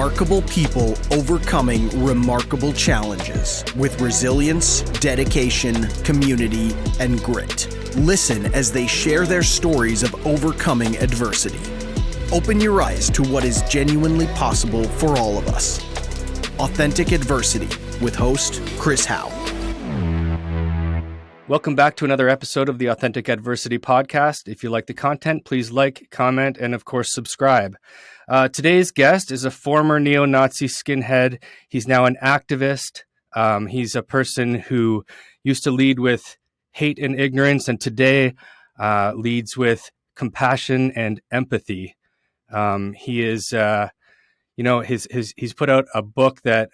Remarkable people overcoming remarkable challenges with resilience, dedication, community, and grit. Listen as they share their stories of overcoming adversity. Open your eyes to what is genuinely possible for all of us. Authentic Adversity with host Chris Howe. Welcome back to another episode of the Authentic Adversity podcast. If you like the content, please like, comment, and of course, subscribe. Today's guest is a former neo-Nazi skinhead. He's now an activist. He's a person who used to lead with hate and ignorance, and today leads with compassion and empathy. He is, he's put out a book that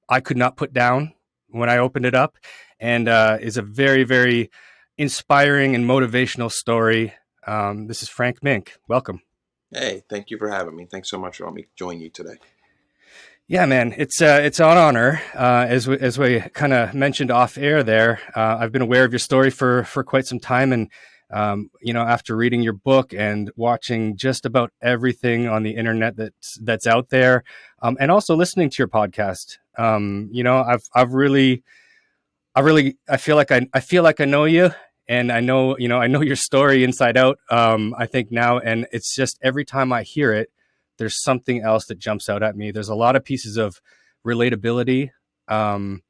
I could not put down when I opened it up, and is a very, very inspiring and motivational story. This is Frank Meeink. Welcome. Hey, thank you for having me. Thanks so much for letting me join you today. Yeah, man, it's an honor. As we kind of mentioned off air there, I've been aware of your story for quite some time, and after reading your book and watching just about everything on the internet that's out there, and also listening to your podcast, I feel like I know you, and I know your story inside out. I think now, and it's just every time I hear it, there's something else that jumps out at me. There's a lot of pieces of relatability. I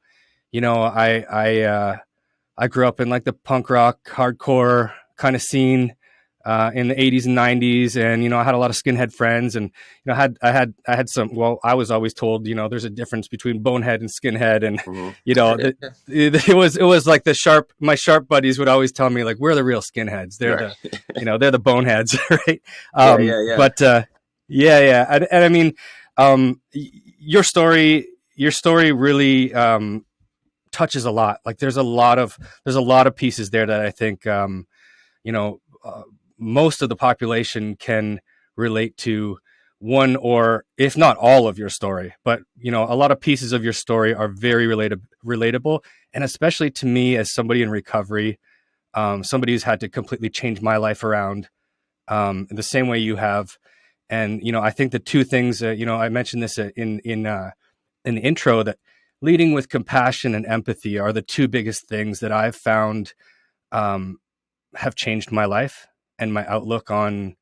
grew up in like the punk rock, hardcore kind of scene in the 80s and 90s, and I had a lot of skinhead friends, and I had some. Well, I was always told there's a difference between bonehead and skinhead, and it was like my sharp buddies would always tell me like we're the real skinheads. They're they're the boneheads, right? But and I mean, your story really touches a lot. Like there's a lot of pieces there that I think most of the population can relate to one or if not all of your story, but a lot of pieces of your story are very relatable, and especially to me as somebody in recovery, somebody who's had to completely change my life around in the same way you have. And I think the two things I mentioned this in the intro, that leading with compassion and empathy are the two biggest things that I've found have changed my life and my outlook on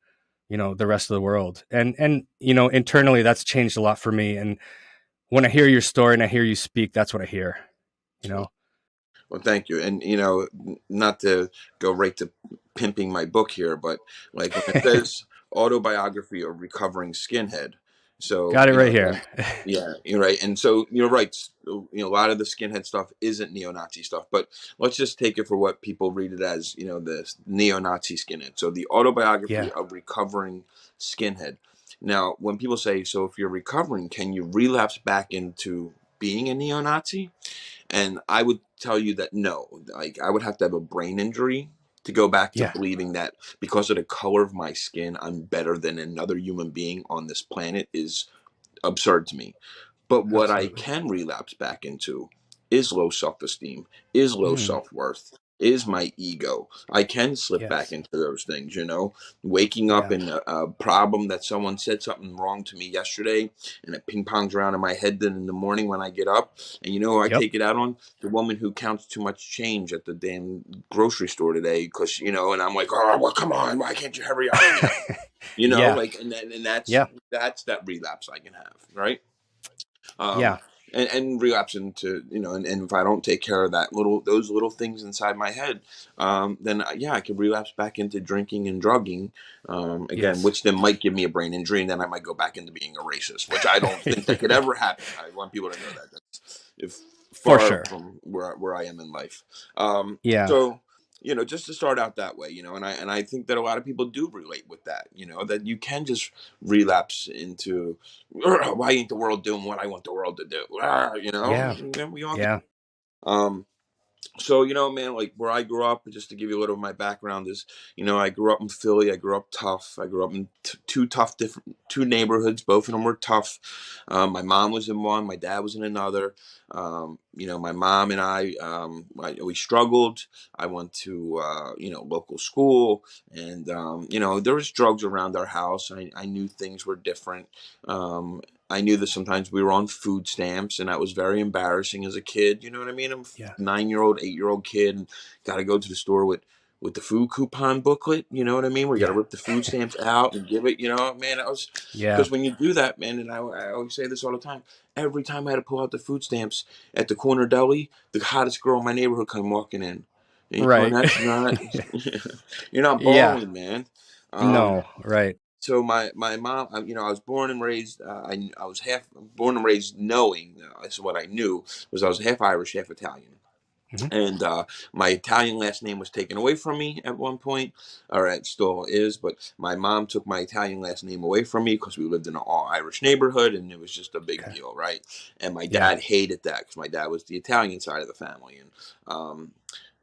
the rest of the world, and internally that's changed a lot for me. And when I hear your story and I hear you speak, that's what I hear. Well, thank you. And not to go right to pimping my book here, but like when it says autobiography of recovering skinhead, so got it right here. Yeah, you're right. And so you're right. A lot of the skinhead stuff isn't neo-Nazi stuff, but let's just take it for what people read it as, the neo-Nazi skinhead. So the autobiography of recovering skinhead. Now, when people say, so if you're recovering, can you relapse back into being a neo-Nazi? And I would tell you that no, like I would have to have a brain injury to go back to believing that because of the color of my skin, I'm better than another human being on this planet is absurd to me. But what I can relapse back into is low self-esteem, is low self-worth, is my ego. I can slip back into those things, waking up in a problem that someone said something wrong to me yesterday, and it ping pongs around in my head then in the morning when I get up. And I take it out on the woman who counts too much change at the damn grocery store today because, and I'm like, oh, well, come on, why can't you hurry up? Like, and that's that relapse I can have, right? And relapse into, and if I don't take care of those little things inside my head, then I could relapse back into drinking and drugging again, which then might give me a brain injury, and then I might go back into being a racist, which I don't think that could ever happen. I want people to know that that's far from where I am in life. So, just to start out that way, and I think that a lot of people do relate with that, that you can just relapse into, why ain't the world doing what I want the world to do? We all So, man, like where I grew up, just to give you a little of my background is, I grew up in Philly. I grew up tough. I grew up in two neighborhoods. Both of them were tough. My mom was in one. My dad was in another. My mom and we struggled. I went to, local school, and, there was drugs around our house. I knew things were different. I knew that sometimes we were on food stamps, and that was very embarrassing as a kid. You know what I mean? I'm Yeah. a 9-year-old, 8-year-old kid, and got to go to the store with the food coupon booklet. You know what I mean? We got to Yeah. rip the food stamps out and give it. You know, man, that was Yeah. because when you do that, man, and I always say this all the time. Every time I had to pull out the food stamps at the corner deli, the hottest girl in my neighborhood come walking in. And, and Right. that's not, you're not Yeah. balling, man. Um, No. Right. so my mom, I was born and raised. I was half born and raised knowing. This is what I knew was I was half Irish, half Italian, Hmm. and my Italian last name was taken away from me at one point, or it still is. But my mom took my Italian last name away from me because we lived in an all Irish neighborhood, and it was just a big Okay. deal, right? And my Yeah. dad hated that because my dad was the Italian side of the family, and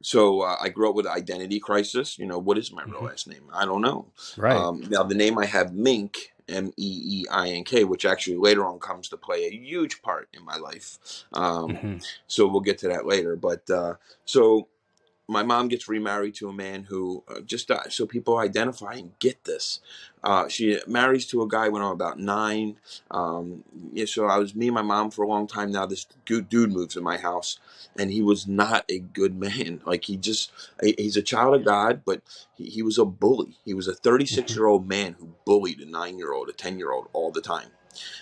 so I grew up with an identity crisis. What is my real Hmm. last name? I don't know. Right. Now the name I have, Meeink, Meeink, which actually later on comes to play a huge part in my life. Hmm. So we'll get to that later. But so my mom gets remarried to a man who just so people identify and get this. She marries to a guy when I'm about 9. Yeah, so I was me and my mom for a long time now. This dude moves in my house, and he was not a good man. Like he's a child of God, but he was a bully. He was a 36 Hmm. year old man who bullied a 9-year old, a 10-year old all the time,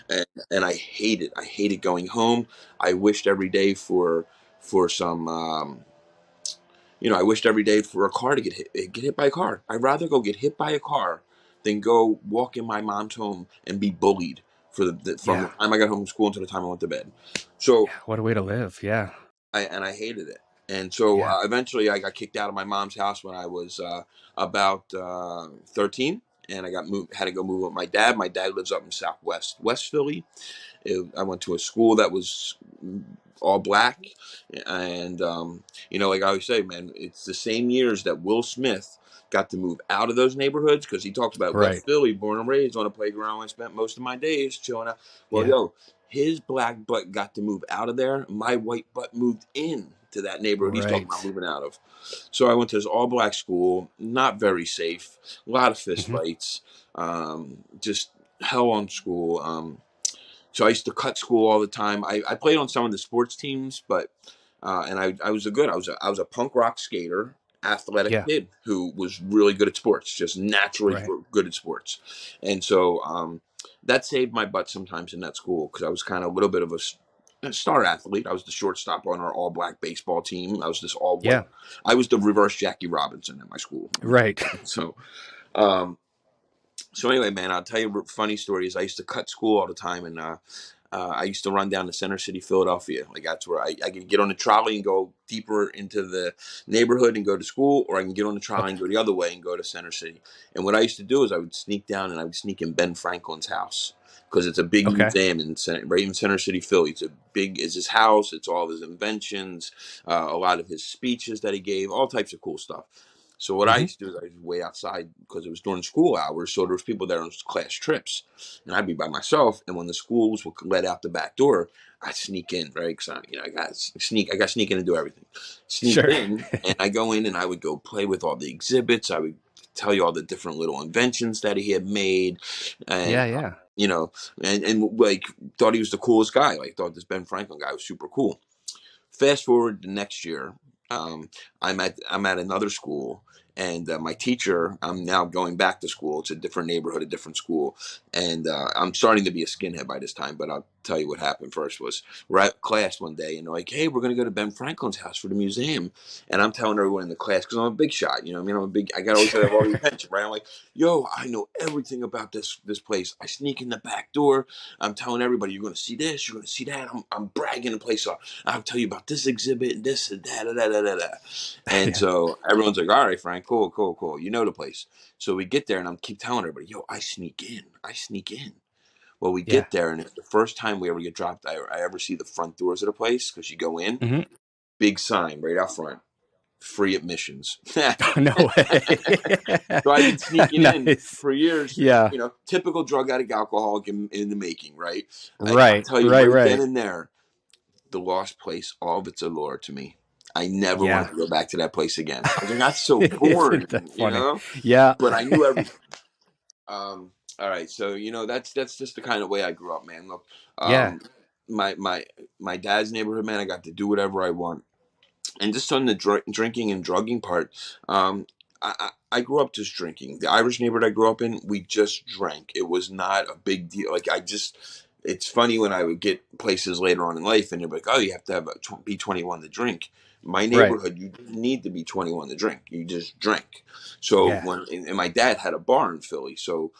and I hated. I hated going home. I wished every day for some. I wished every day for a car to get hit by a car. I'd rather go get hit by a car than go walk in my mom's home and be bullied from the Yeah. time I got home from school until the time I went to bed. So Yeah. What a way to live. Yeah. I hated it. And so Yeah. eventually I got kicked out of my mom's house when I was about 13, and had to go move with my dad. My dad lives up in Southwest West Philly. I went to a school that was all black, and like I always say, man, it's the same years that Will Smith got to move out of those neighborhoods because he talks about Right. West Philly, born and raised on a playground. I spent most of my days chilling out. Well, Yeah. yo, his black butt got to move out of there. My white butt moved in to that neighborhood he's talking Right. about moving out of. So I went to this all black school, not very safe, a lot of fist Hmm. fights, just hell on school. So I used to cut school all the time. I played on some of the sports teams, but and I was a punk rock skater, athletic Yeah. kid who was really good at sports, just naturally Right. good at sports, and so that saved my butt sometimes in that school because I was kind of a little bit of a star athlete. I was the shortstop on our all black baseball team. I was this all white. Yeah. I was the reverse Jackie Robinson in my school. Right. So. Um, so anyway, man, I'll tell you a funny story. Is I used to cut school all the time, and I used to run down to Center City, Philadelphia. Like that's where I could get on the trolley and go deeper into the neighborhood and go to school, or I can get on the trolley and Okay. go the other way and go to Center City. And what I used to do is I would sneak down and I would sneak in Ben Franklin's house because it's a big Okay. museum right in Center City, Philly. It's his house. It's all of his inventions, a lot of his speeches that he gave, all types of cool stuff. So what I Hmm. used to do is I would wait outside because it was during school hours. So there was people there on class trips, and I'd be by myself. And when the schools would let out the back door, I'd sneak in, right? Because I got sneak. I got sneak in and do everything. Sneak Sure. in, and I go in and I would go play with all the exhibits. I would tell you all the different little inventions that he had made, and Yeah. Yeah. you know, and like thought he was the coolest guy. Like thought this Ben Franklin guy was super cool. Fast forward the next year, um, I'm at another school, and my teacher. I'm now going back to school. It's a different neighborhood, a different school, and I'm starting to be a skinhead by this time. But I'll tell you what happened first. Was we're at class one day, and they're like, "Hey, we're gonna go to Ben Franklin's house for the museum," and I'm telling everyone in the class because I'm a big shot. You know, what I mean, I'm a big. I got always have all the attention, right? I'm like, "Yo, I know everything about this place." I sneak in the back door. I'm telling everybody, "You're gonna see this. You're gonna see that." I'm bragging the place up. I'll tell you about this exhibit and this and that, da, da, da, da, da. And Yeah. so everyone's like, all right, Frank, cool, cool, cool. You know the place. So we get there and I'm keep telling everybody, yo, I sneak in. I sneak in. Well, we Yeah. get there and it's the first time we ever get dropped. I ever see the front doors of the place because you go in, Hmm. big sign right out front, free admissions. So No way. I've been sneaking in Nice. for years, Yeah. typical drug addict alcoholic in the making, right? I'll Right. tell you Right. right then Right. and there, the lost place, all of its allure to me. I never wanted Yeah. to go back to that place again. I was like, that's so Isn't that boring, funny? you know? Yeah. But I knew everybody. Um, All right, so that's just the kind of way I grew up, man. Look, Yeah. my dad's neighborhood, man. I got to do whatever I want. And just on the drinking and drugging part, I grew up just drinking. The Irish neighborhood I grew up in, we just drank. It was not a big deal. Like it's funny when I would get places later on in life, and they're like, "Oh, you have to be 21 to drink." My Right. neighborhood, you didn't need to be 21 to drink. You just drank. So Yeah. and my dad had a bar in Philly, so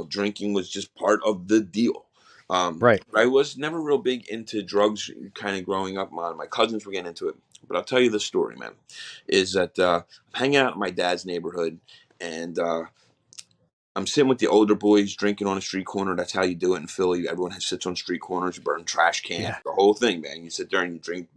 drinking was just part of the deal. Right. I was never real big into drugs kind of growing up. My cousins were getting into it. But I'll tell you the story, man, is that I'm hanging out in my dad's neighborhood, and I'm sitting with the older boys drinking on a street corner. That's how you do it in Philly. Everyone sits on street corners, you burn trash cans, Yeah. the whole thing, man. You sit there and you drink,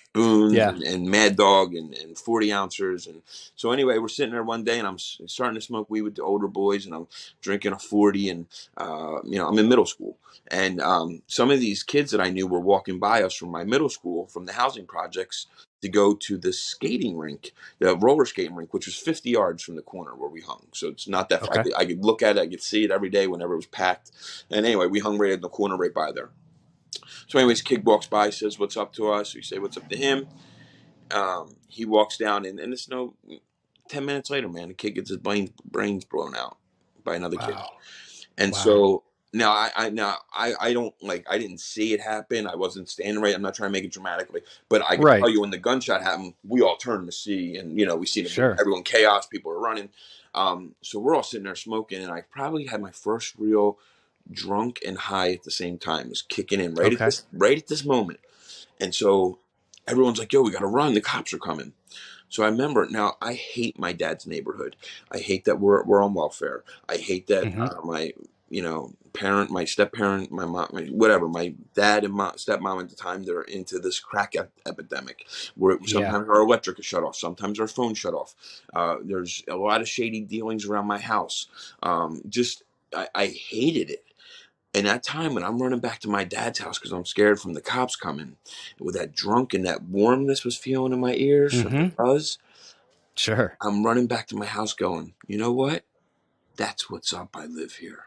spoons Yeah. and Mad Dog and 40 ounces. And so anyway, we're sitting there one day, and I'm starting to smoke weed with the older boys, and I'm drinking a 40, and I'm in middle school. And some of these kids that I knew were walking by us from my middle school, from the housing projects, to go to the skating rink, the roller skating rink, which was 50 yards from the corner where we hung. So it's not that far. Okay. I could look at it, I could see it every day whenever it was packed. And anyway, we hung right in the corner right by there. So anyways, kid walks by, says what's up to us. We say what's up to him. He walks down, and it's 10 minutes later, man, the kid gets his brains blown out by another kid. Wow. And Wow. so now I don't, like, I didn't see it happen. I wasn't standing right. I'm not trying to make it dramatically, but I can Right. tell you when the gunshot happened, we all turned to see, and we seen Sure. everyone chaos. People are running. So we're all sitting there smoking, and I probably had my first real drunk and high at the same time. It was kicking in Okay. right at this moment. And so everyone's like, "Yo, we got to run. The cops are coming." So I remember, now I hate my dad's neighborhood. I hate that we're on welfare. I hate that Hmm. my parent, my step parent, my mom, whatever, my dad and my stepmom at the time, they're into this crack epidemic, where Yeah. sometimes our electric is shut off, sometimes our phone shut off. There's a lot of shady dealings around my house. Just I hated it. And that time when I'm running back to my dad's house because I'm scared from the cops coming, with that drunk and that warmness was feeling in my ears from the Hmm. buzz, Sure. I'm running back to my house going, you know what? That's what's up. I live here.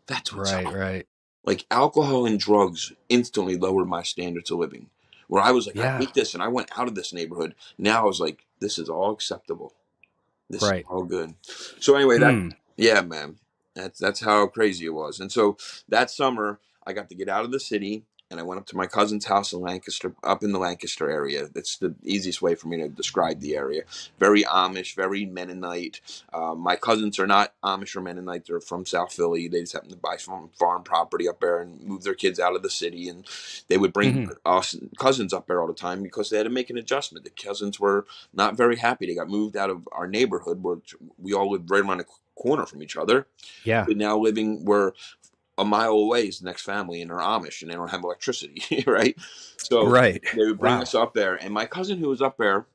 That's what's Right. up. Right. Like, alcohol and drugs instantly lowered my standards of living. Where I was like, I Yeah. hate this, and I went out of this neighborhood. Now I was like, this is all acceptable. This is Right. all good. So anyway, Hmm. yeah, man, that's how crazy it was. And so that summer, I got to get out of the city, and I went up to my cousin's house in Lancaster, up in the Lancaster area. That's the easiest way for me to describe the area. Very Amish, very Mennonite. My cousins are not Amish or Mennonite. They're from South Philly. They just happen to buy some farm property up there and move their kids out of the city. And they would bring Hmm. us cousins up there all the time because they had to make an adjustment. The cousins were not very happy. They got moved out of our neighborhood, where we all lived right around the corner from each other. Yeah. But now living where a mile away is the next family, and they're Amish and they don't have electricity, right? So Right. they would bring Wow. us up there, and my cousin who was up there,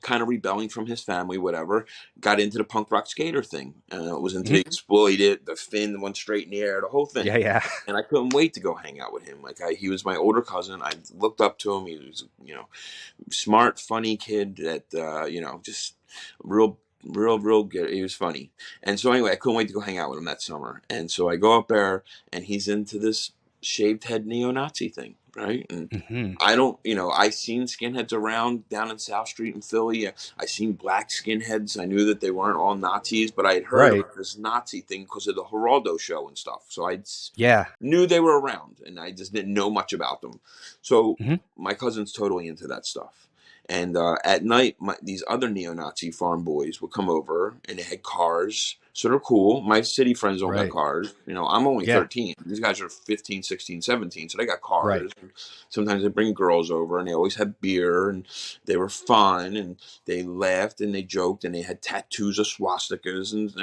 kind of rebelling from his family, whatever, got into the punk rock skater thing. Was into the Hmm. Exploited, the fin went straight in the air, the whole thing. Yeah. Yeah. And I couldn't wait to go hang out with him. Like, he was my older cousin. I looked up to him. He was, smart, funny kid that just real good. He was funny. And so anyway, I couldn't wait to go hang out with him that summer. And so I go up there, and he's into this shaved head neo-Nazi thing, right? And Hmm. I don't, I seen skinheads around down in South Street in Philly. I seen black skinheads. I knew that they weren't all Nazis, but I had heard Right. about this Nazi thing because of the Geraldo show and stuff. So Yeah. knew they were around, and I just didn't know much about them. So Hmm. my cousin's totally into that stuff. And at night, these other neo-Nazi farm boys would come over, and they had cars. So they're cool. My city friends don't got Right. cars. I'm only Yeah. 13. These guys are 15, 16, 17. So they got Right. cars. And sometimes they bring girls over, and they always had beer, and they were fun, and they laughed, and they joked, and they had tattoos of swastikas. And.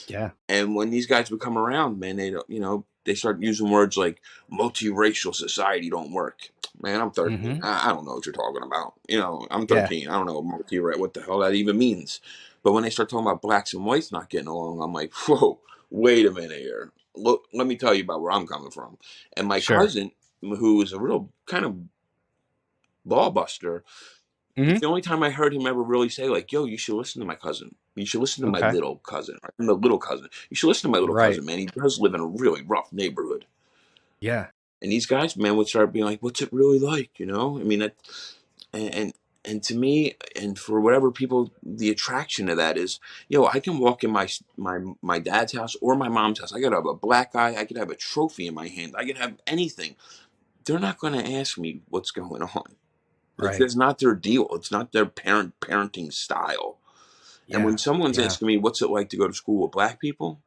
Yeah. And when these guys would come around, man, they start using words like multiracial society don't work. Man, I'm 13. Hmm. I don't know what you're talking about. I'm Yeah. 13. I don't know what the hell that even means. But when they start talking about blacks and whites not getting along, I'm like, whoa, wait a minute here. Look, let me tell you about where I'm coming from. And my Sure. cousin, who was a real kind of ball buster, Hmm. It's the only time I heard him ever really say, like, yo, you should listen to my cousin. You should listen to my Okay. little cousin. I'm the little cousin. You should listen to my little Right. cousin, man. He does live in a really rough neighborhood. Yeah. And these guys, man, would start being like, what's it really like? You know? I mean, that, and, and to me, and for whatever people, the attraction to that is, I can walk in my dad's house or my mom's house. I could have a black eye. I could have a trophy in my hand. I could have anything. They're not going to ask me what's going on. Right. It's not their deal. It's not their parenting style. And when Yeah. someone's Yeah. asking me, what's it like to go to school with black people?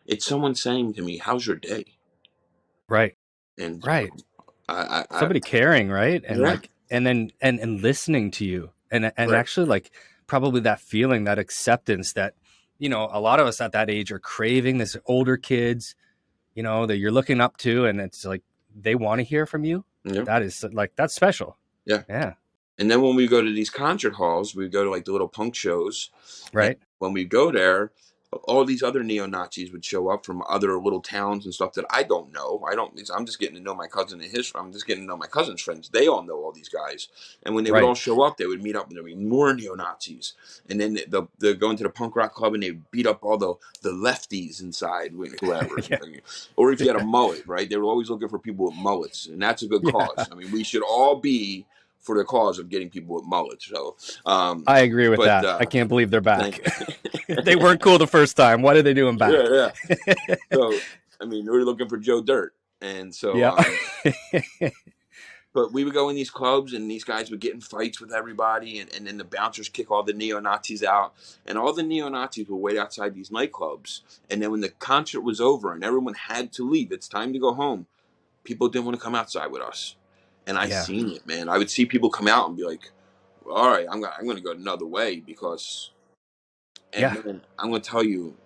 It's someone saying to me, how's your day? Right. And Right. I Somebody caring, right? And yeah, like, and then and listening to you, and right. actually like probably that feeling, that acceptance that, a lot of us at that age are craving. This older kids, that you're looking up to, and it's like they want to hear from you. Yeah, That is like, that's special. yeah. Yeah. And then when we go to these concert halls, we go to like the little punk shows. And Right. when we go there, all these other neo-Nazis would show up from other little towns and stuff that I don't know. I'm just getting to know my cousin and I'm just getting to know my cousin's friends. They all know all these guys. And when they would all Right. show up, they would meet up and there would be more neo-Nazis. And then they'll go into the punk rock club and they beat up all the lefties inside, whoever. Yeah. Or if you had a mullet, right? They were always looking for people with mullets. And that's a good Yeah. cause. I mean, we should all be for the cause of getting people with mullets. So, I agree with but that. I can't believe they're back. thank They weren't cool the first time. What are they doing back? yeah, yeah. So, I mean, we were looking for Joe Dirt, and so, Yeah. but we would go in these clubs, and these guys would get in fights with everybody, and then the bouncers kick all the neo-Nazis out, and all the neo-Nazis would wait outside these nightclubs, and then when the concert was over and everyone had to leave, it's time to go home, people didn't want to come outside with us, and I Yeah. seen it, man. I would see people come out and be like, all right, I'm going to go another way because, and Yeah. man, I'm going to tell you,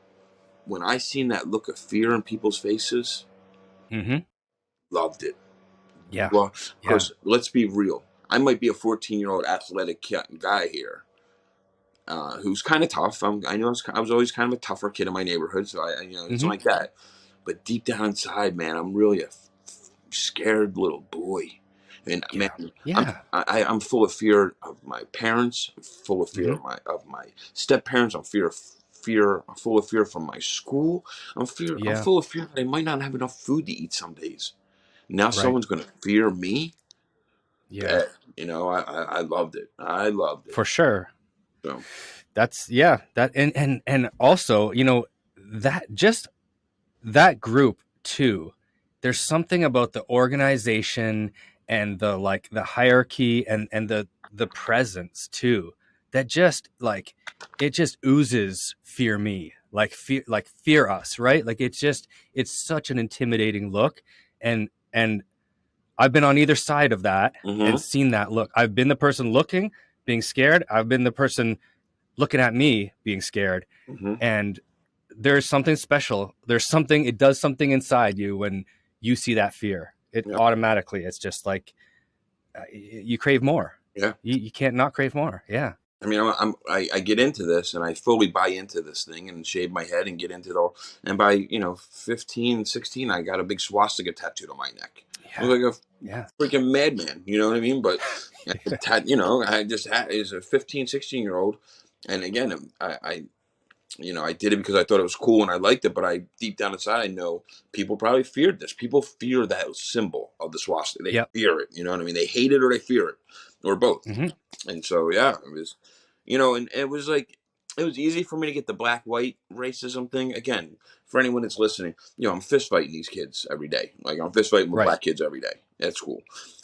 when I seen that look of fear in people's faces, Mm-hmm. loved it. Yeah. Well, Yeah. because let's be real. I might be a 14-year-old athletic guy here who's kind of tough. I know I was always kind of a tougher kid in my neighborhood, so it's Mm-hmm. like that. But deep down inside, man, I'm really a scared little boy. And man, Yeah. Yeah. I'm full of fear of my parents. I'm full of fear Mm-hmm. of my step parents. I'm full of fear from my school. I'm Yeah. full of fear that I might not have enough food to eat some days. Now Right. someone's going to fear me. Yeah. Bet. I loved it. I loved it. For sure. So That's, yeah. That, and also, that group too, there's something about the organization and the like the hierarchy and the presence too, that just like, it just oozes fear me, like fear us, right? Like it's such an intimidating look. And I've been on either side of that mm-hmm, and seen that look. I've been the person looking, being scared. I've been the person looking at me being scared. mm-hmm, And there's something special. It does something inside you when you see that fear. It yeah, automatically, it's just like, you crave more. yeah. You can't not crave more. Yeah. I mean, I get into this and I fully buy into this thing and shave my head and get into it all. And by 15, 16, I got a big swastika tattooed on my neck. I Yeah. was like Yeah. a freaking madman. You know what I mean? But I just had as a 15, 16-year-old, and again, I did it because I thought it was cool and I liked it, but deep down inside, I know people probably feared this. People fear that symbol of the swastika. They Yep. fear it. You know what I mean? They hate it or they fear it, or both. Mm-hmm. And so, yeah, it was, and it was like, it was easy for me to get the black-white racism thing. Again, for anyone that's listening, I'm fist fighting these kids every day. Like, I'm fist fighting with Right. black kids every day at school.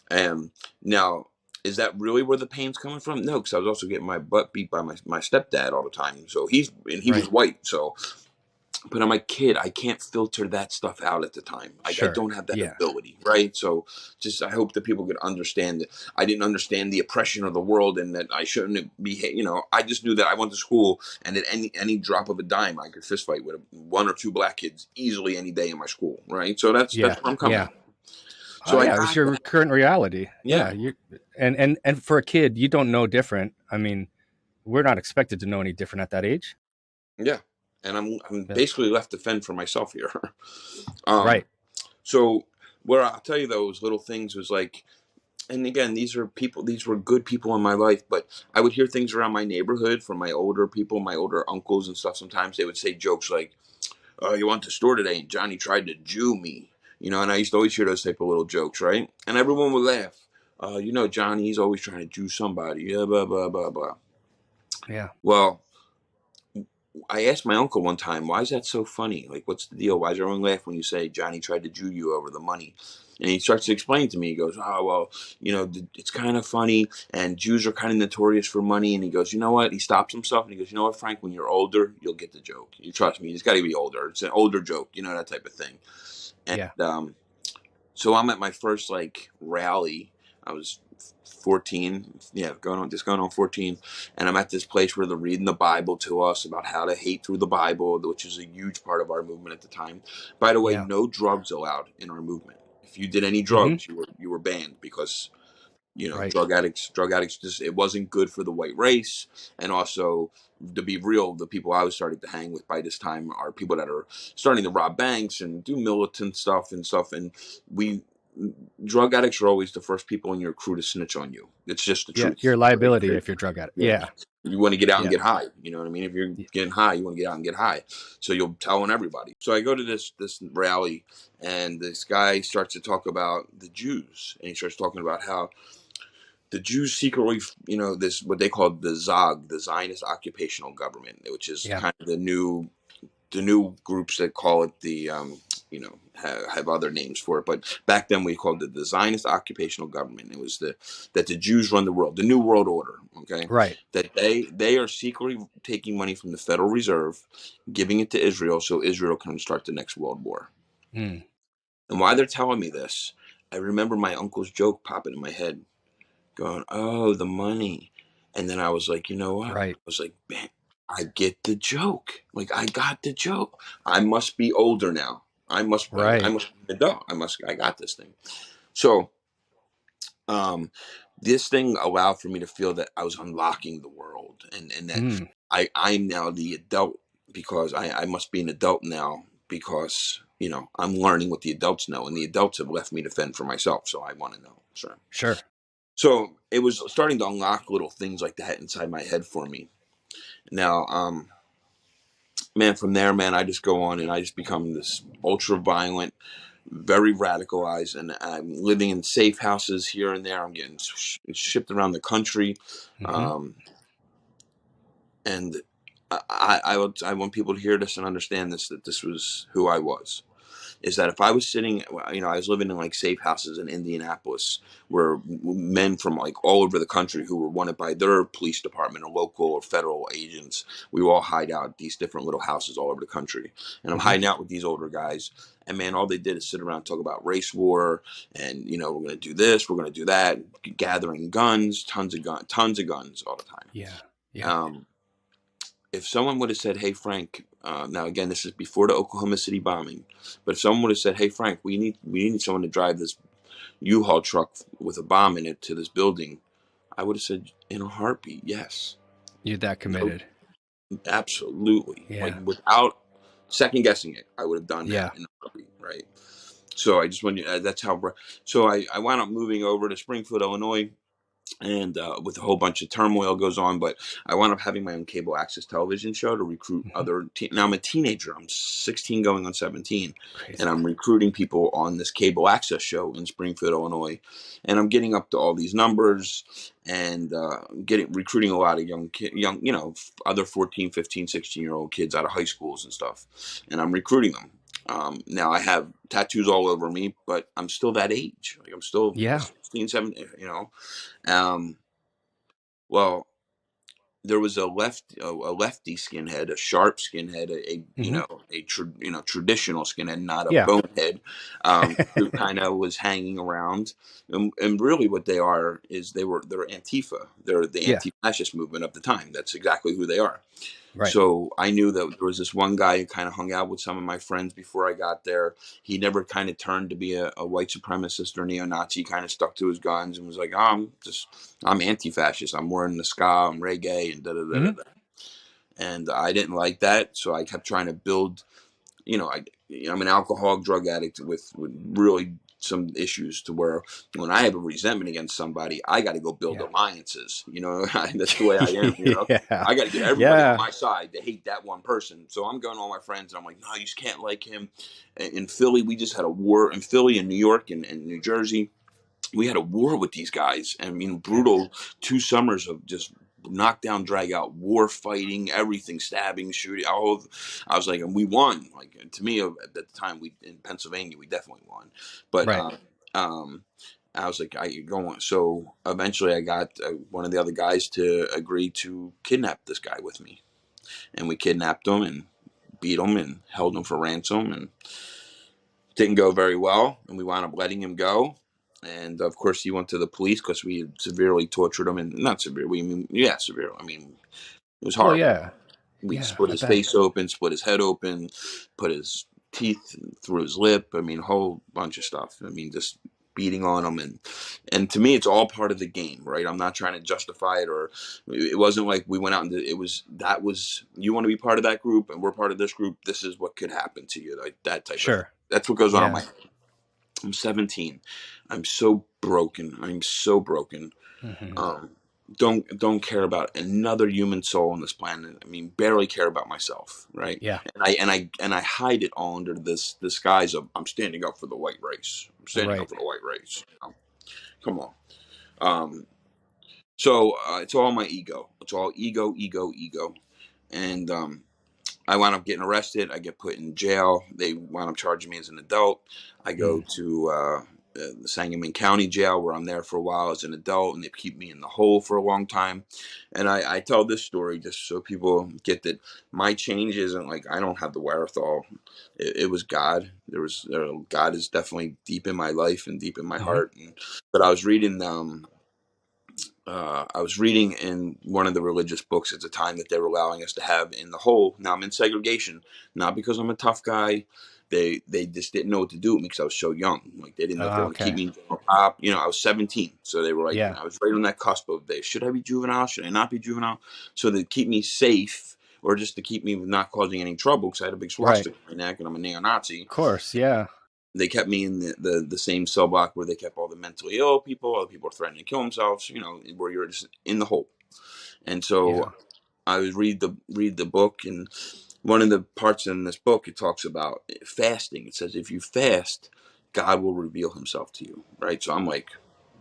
And now, is that really where the pain's coming from? No, because I was also getting my butt beat by my stepdad all the time. So he was Right. white. So, but I'm a kid. I can't filter that stuff out at the time. I Sure. don't have that Yeah. ability, right? So, just I hope that people could understand that I didn't understand the oppression of the world and that I shouldn't be. I just knew that I went to school and at any drop of a dime, I could fist fight with one or two black kids easily any day in my school, right? So that's Yeah. where I'm coming. Yeah. So Yeah. It was your current reality. Yeah. You and for a kid, you don't know different. I mean, we're not expected to know any different at that age. Yeah, and I'm Yeah. basically left to fend for myself here. um, Right. so where I'll tell you those little things was like, and again, these are people, these were good people in my life, but I would hear things around my neighborhood from my older people, my older uncles and stuff. Sometimes they would say jokes like, "Oh, you went to the store today and Johnny tried to Jew me," and I used to always hear those type of little jokes, right? And everyone would laugh. Johnny, he's always trying to Jew somebody. Yeah, blah, blah, blah, blah. Yeah. Well, I asked my uncle one time, why is that so funny? Like, what's the deal? Why does everyone laugh when you say Johnny tried to Jew you over the money? And he starts to explain to me. He goes, "Oh, well, it's kind of funny, and Jews are kind of notorious for money." And he goes, "You know what?" He stops himself and he goes, "You know what, Frank? When you're older, you'll get the joke. You trust me. It's got to be older. It's an older joke, that type of thing." And Yeah. so I'm at my first rally. I was 14, going on 14, and I'm at this place where they're reading the Bible to us about how to hate through the Bible, which is a huge part of our movement at the time. By the way, Yeah. no drugs allowed in our movement. If you did any Mm-hmm. drugs, you were banned because Right. drug addicts just, it wasn't good for the white race. And also, to be real, the people I was starting to hang with by this time are people that are starting to rob banks and do militant stuff and we drug addicts are always the first people in your crew to snitch on you. It's just the Yeah. truth. You're a liability if you're drug addict. Yeah. Yeah. You want to get out and Yeah. get high. You know what I mean? If you're getting high, you want to get out and get high. So you'll tell on everybody. So I go to this rally, and this guy starts to talk about the Jews, and he starts talking about how the Jews secretly, this what they call the ZOG, the Zionist Occupational Government, which is Yeah. kind of the new groups that call it the, have other names for it. But back then we called it the Zionist Occupational Government. It was that the Jews run the world, the New World Order. Okay, Right. that they are secretly taking money from the Federal Reserve, giving it to Israel, so Israel can start the next world war. Mm. And while they're telling me this, I remember my uncle's joke popping in my head, going, "Oh, the money." And then I was like, you know what? Right. I was like, man, I get the joke. Like, I got the joke. I must be older now. I must be Right. an adult. I got this thing. So, this thing allowed for me to feel that I was unlocking the world, and that Mm. I'm now the adult, because I must be an adult now, because I'm learning what the adults know, and the adults have left me to fend for myself. So I want to know. Sure. So it was starting to unlock little things like that inside my head for me. Now, man, from there, man, I just go on and I just become this ultra violent, very radicalized, and I'm living in safe houses here and there. I'm getting shipped around the country. Mm-hmm. Um, and I want people to hear this and understand this, that this was who I was. Is that if I was sitting, I was living in safe houses in Indianapolis, where men from all over the country who were wanted by their police department or local or federal agents, we all hide out at these different little houses all over the country. And I'm Mm-hmm. hiding out with these older guys. And man, all they did is sit around and talk about race war, and we're going to do this, we're going to do that, gathering guns, tons of guns all the time. Yeah. Yeah. If someone would have said, "Hey, Frank," now again, this is before the Oklahoma City bombing, but if someone would have said, "Hey, Frank, we need someone to drive this U-Haul truck with a bomb in it to this building," I would have said in a heartbeat, yes. You're that committed. No, absolutely. Yeah. Without second guessing it, I would have done Yeah. that in a heartbeat, right? So I just want you, that's how, so I wound up moving over to Springfield, Illinois, and with a whole bunch of turmoil goes on, but I wound up having my own cable access television show to recruit Mm-hmm. other now I'm a teenager, I'm 16 going on 17. Crazy. And I'm recruiting people on this cable access show in Springfield, Illinois, and I'm getting up to all these numbers, and recruiting a lot of young other 14, 15, 16-year-old kids out of high schools and stuff, and I'm recruiting them. Now I have tattoos all over me, but I'm still that age. I'm still 16, 17, well, there was a lefty skinhead, a sharp skinhead, traditional skinhead, not a bonehead, who kind of was hanging around. And really what they are is they're Antifa. They're the anti-fascist movement of the time. That's exactly who they are. Right. So I knew that there was this one guy who kind of hung out with some of my friends before I got there. He never kind of turned to be a white supremacist or neo-Nazi. Kind of stuck to his guns and was like, "Oh, I'm anti-fascist. I'm more in the ska, I'm reggae, and da da da da." And I didn't like that, so I kept trying to build. I'm an alcoholic, drug addict with really some issues to where when I have a resentment against somebody, I got to go build Yeah. alliances. That's the way I am. Yeah. I got to get everybody on Yeah. my side to hate that one person. So I'm going to all my friends and I'm like, no, you just can't like him. In Philly, we just had a war in Philly and New York and New Jersey. We had a war with these guys. I mean, brutal 2 summers of just knockdown, drag out, war fighting, everything, stabbing, shooting. I was like, and we won. Like, to me, at the time, we in Pennsylvania, we definitely won. But Right. I was like, I go on. So eventually, I got one of the other guys to agree to kidnap this guy with me, and we kidnapped him and beat him and held him for ransom, and didn't go very well, and we wound up letting him go. And of course, he went to the police because we had severely tortured him, and not severe. Severe. I mean, it was Well, horrible. yeah. We Yeah, split I his bet. face open, split his head open, put his teeth through his lip. I mean, a whole bunch of stuff. I mean, just beating on him, and to me, it's all part of the game, right? I'm not trying to justify it, or it wasn't like we went out and it was you want to be part of that group, and we're part of this group. This is what could happen to you, like that type of thing. Sure. That's what goes on in Yeah. my. I'm 17. I'm so broken. I'm so broken. Hmm. Um, don't care about another human soul on this planet. I mean, barely care about myself, right? Yeah. And I hide it all under this guise of I'm standing up for the white race. I'm standing up Right. for the white race. Come on. Um, so it's all my ego. It's all ego, ego, ego, and I wound up getting arrested. I get put in jail. They wound up charging me as an adult. I go Mm. to the Sangamon County Jail where I'm there for a while as an adult, and they keep me in the hole for a long time. And I tell this story just so people get that my change isn't like I don't have the wherewithal. It was God. God is definitely deep in my life and deep in my Hmm. heart. But I was reading in one of the religious books at the time that they were allowing us to have in the hole. Now I'm in segregation, not because I'm a tough guy. They just didn't know what to do with me because I was so young. Like they didn't know if they want to keep Okay. me in general pop. I was 17, so they were like, Yeah. I was right on that cusp of should I be juvenile? Should I not be juvenile? So they keep me safe, or just to keep me not causing any trouble because I had a big Right. swastika on my neck and I'm a neo-Nazi. Of course. Yeah. They kept me in the same cell block where they kept all the mentally ill people, all the people threatening to kill themselves, where you're just in the hole. And Yeah. so I was read the book, and one of the parts in this book, it talks about fasting. It says if you fast, God will reveal himself to you, right? So I'm like,